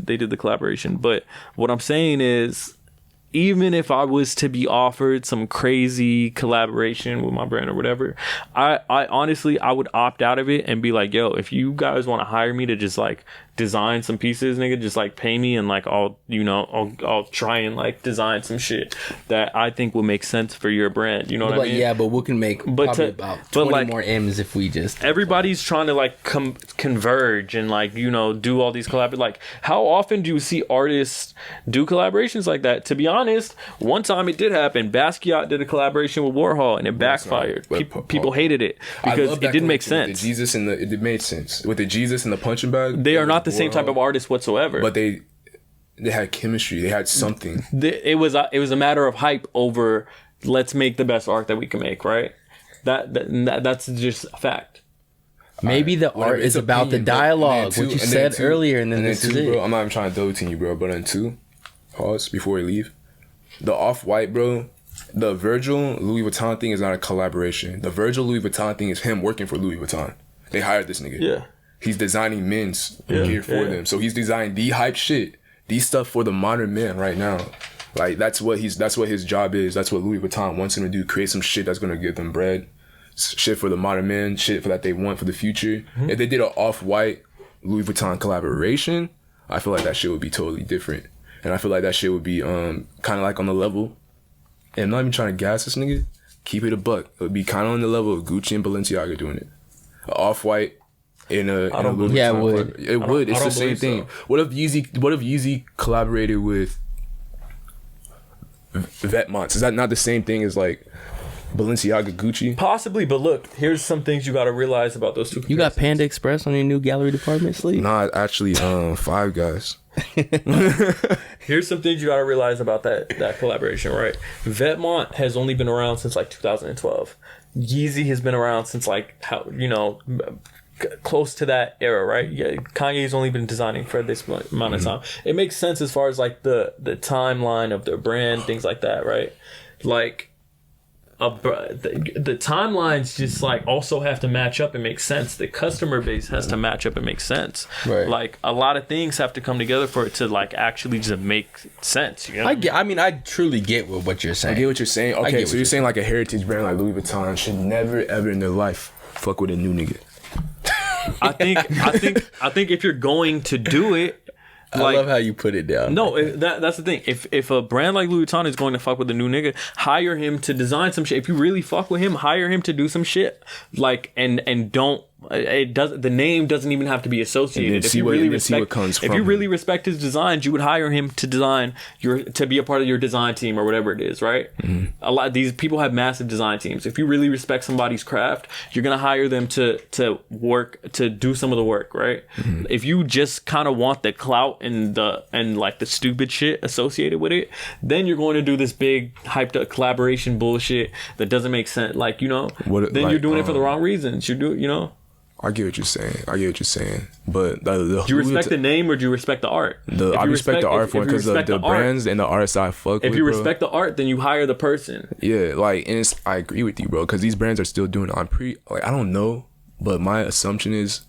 they did the collaboration. But what I'm saying is, even if I was to be offered some crazy collaboration with my brand or whatever, I honestly I would opt out of it and be like, yo, if you guys want to hire me to just like design some pieces, nigga, just like pay me and like I'll try and like design some shit that I think will make sense for your brand. You know what I mean? Yeah, but we can make probably about 20 more M's if we just. Everybody's trying to like converge and like do all these collabs. Like, how often do you see artists do collaborations like that? To be honest, one time it did happen. Basquiat did a collaboration with Warhol and it backfired. People hated it because it didn't make sense. It made sense with the Jesus and the punching bag. They are not the same type of artist whatsoever. But they had chemistry. They had something. It was a matter of hype over let's make the best art that we can make, right? That's just a fact. Maybe the art is about the dialogue, what you said earlier, and then this is it. Bro, I'm not even trying to double team you, bro, but on two, pause before we leave. The Off-White, bro, the Virgil Louis Vuitton thing is not a collaboration. The Virgil Louis Vuitton thing is him working for Louis Vuitton. They hired this nigga. Yeah. He's designing men's gear for them. So he's designing the hype shit, these stuff for the modern man right now. Like that's what his job is. That's what Louis Vuitton wants him to do. Create some shit that's gonna give them bread. Shit for the modern man. Shit for that they want for the future. Mm-hmm. If they did an Off-White Louis Vuitton collaboration, I feel like that shit would be totally different. And I feel like that shit would be kind of like on the level. And I'm not even trying to gas this nigga. Keep it a buck. It would be kind of on the level of Gucci and Balenciaga doing it. Off-White. It would. It's the same thing. So. What if Yeezy collaborated with Vetmonts? Is that not the same thing as like Balenciaga, Gucci? Possibly, but look, here's some things you got to realize about those two. You got Panda Express on your new gallery department sleeve? Nah, actually, Five Guys. Here's some things you got to realize about that collaboration, right? Vetmont has only been around since like 2012. Yeezy has been around since like close to that era, right? Yeah, Kanye's only been designing for this amount of time. It makes sense as far as like the timeline of their brand, things like that, right? Like the timelines just like also have to match up and make sense. The customer base has to match up and make sense. Right. Like a lot of things have to come together for it to like actually just make sense. You know? I truly get what you're saying. I get what you're saying. Okay, so you're saying like a heritage brand like Louis Vuitton should never ever in their life fuck with a new nigga. I think if you're going to do it, I love how you put it down. No, that's the thing. If a brand like Louis Vuitton is going to fuck with a new nigga, hire him to design some shit. If you really fuck with him, hire him to do some shit. Like and don't. It does. The name doesn't even have to be associated. If you really respect his designs, you would hire him to design to be a part of your design team or whatever it is, right? Mm-hmm. A lot of these people have massive design teams. If you really respect somebody's craft, you're gonna hire them to work to do some of the work, right? Mm-hmm. If you just kind of want the clout and like the stupid shit associated with it, then you're going to do this big hyped up collaboration bullshit that doesn't make sense. Like you're doing it for the wrong reasons. I get what you're saying. But do you respect the name or do you respect the art? I respect the art for it because the brands and the artists I fuck with. If you respect the art, then you hire the person. Yeah, like, and I agree with you, bro, because these brands are still doing it. I don't know, but my assumption is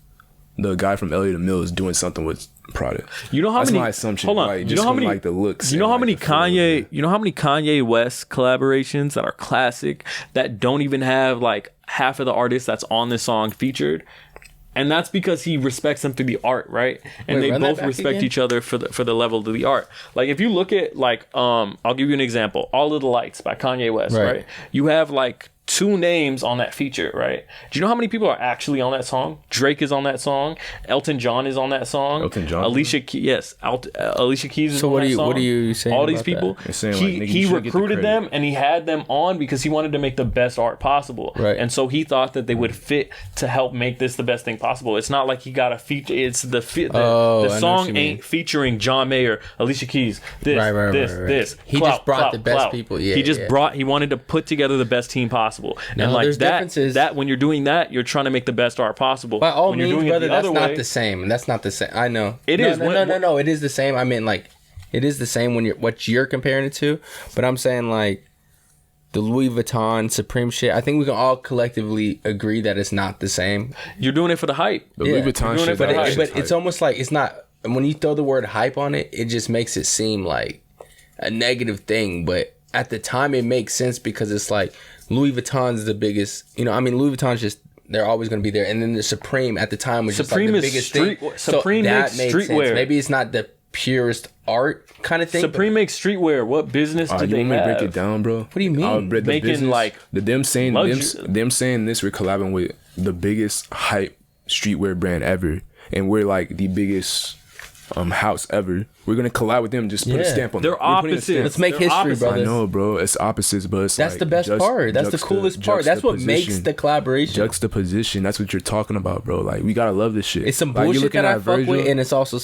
the guy from Elliot Mill is doing something with Prada. You know how That's many? my assumption. Hold on. Like, you know how many? Like the looks. You know how many Kanye? You know how many Kanye West collaborations that are classic that don't even have like half of the artists that's on this song featured, and that's because he respects them through the art, right? And they both respect each other for the level of the art. Like if you look at like I'll give you an example. All of the Lights by Kanye West, right? You have like 2 names on that feature, right? Do you know how many people are actually on that song? Drake is on that song. Elton John is on that song. Elton John. Alicia Keys is on that song. So what are you saying? All these people. He recruited them and he had them on because he wanted to make the best art possible. Right. And so he thought that they would fit to help make this the best thing possible. It's not like he got a feature. It's the song ain't featuring John Mayer, Alicia Keys. This. He just brought the best people. Yeah. He wanted to put together the best team possible. And like that when you're doing that, you're trying to make the best art possible. By all means, brother, that's not the same. That's not the same. I know. It is. No, it is the same. I mean, like, it is the same when what you're comparing it to. But I'm saying, like, the Louis Vuitton Supreme shit, I think we can all collectively agree that it's not the same. You're doing it for the hype. The Louis Vuitton shit. But it's almost like it's not, when you throw the word hype on it, it just makes it seem like a negative thing. But at the time, it makes sense because it's like, Louis Vuitton's the biggest, Louis Vuitton's just, they're always going to be there. And then the Supreme at the time was just like the biggest thing. Supreme makes streetwear. Maybe it's not the purest art kind of thing. Supreme makes streetwear. What business do they have? You want me to break it down, bro? What do you mean? Making like them saying this, we're collabing with the biggest hype streetwear brand ever, and we're like the biggest house ever. We're gonna collab with them. Just put a stamp on. They're opposites. Let's make history, brother. I know, bro. It's opposites, but it's that's like the best part. That's the coolest part. That's what makes the collaboration. Juxtaposition. That's what you're talking about, bro. Like, we gotta love this shit. It's some bullshit that I fuck with, and it's also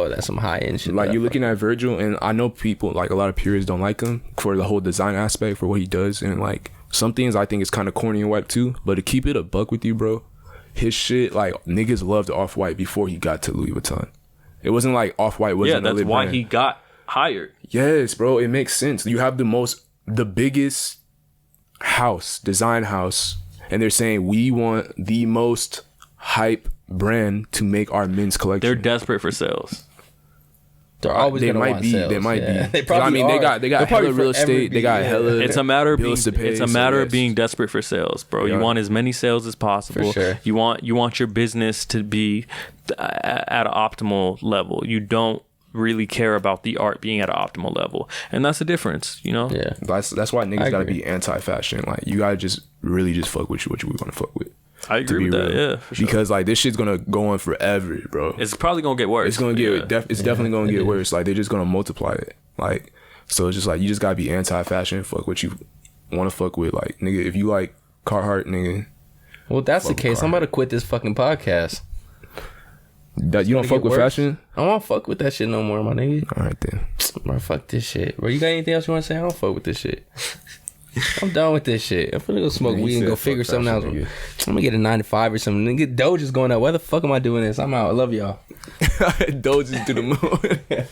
that's some high end shit. Like, you're looking at Virgil, and I know people, like, a lot of purists don't like him for the whole design aspect for what he does, and like some things I think is kind of corny and whack too. But to keep it a buck with you, bro, his shit, like, niggas loved Off-White before he got to Louis Vuitton. It wasn't like Off-White wasn't that's why he got hired. Yes, bro, it makes sense. You have the biggest design house, and they're saying we want the most hype brand to make our men's collection. They're desperate for sales. They're always they might be. Sales. They might be. They probably they got hella real estate. They got hella. It's a matter of being desperate for sales, bro. You want as many sales as possible. For sure. You want your business to be at an optimal level. You don't really care about the art being at an optimal level, and that's the difference, Yeah, that's why niggas gotta be anti-fashion. Like, you gotta just really just fuck with what you want to fuck with. I agree with that, yeah, for sure. Because like, this shit's gonna go on forever, bro. It's probably gonna get worse. It's gonna get it's definitely gonna get worse. Like, they're just gonna multiply it. Like, so it's just like, you just gotta be anti-fashion. Fuck what you want to fuck with. Like, nigga, if you like Carhartt, nigga. Well, if that's the case, I'm about to quit this fucking podcast. That you don't fuck with fashion? I don't fuck with that shit no more, my nigga. All right then. Bro, fuck this shit. Bro, you got anything else you want to say? I don't fuck with this shit. I'm done with this shit. I'm finna go smoke Man, he weed and said, go figure "Fuck something else. fashion, I'm gonna get a 9 to 5 or something. Nigga, Doge is going up. Why the fuck am I doing this? I'm out. I love y'all. Doge is to the moon.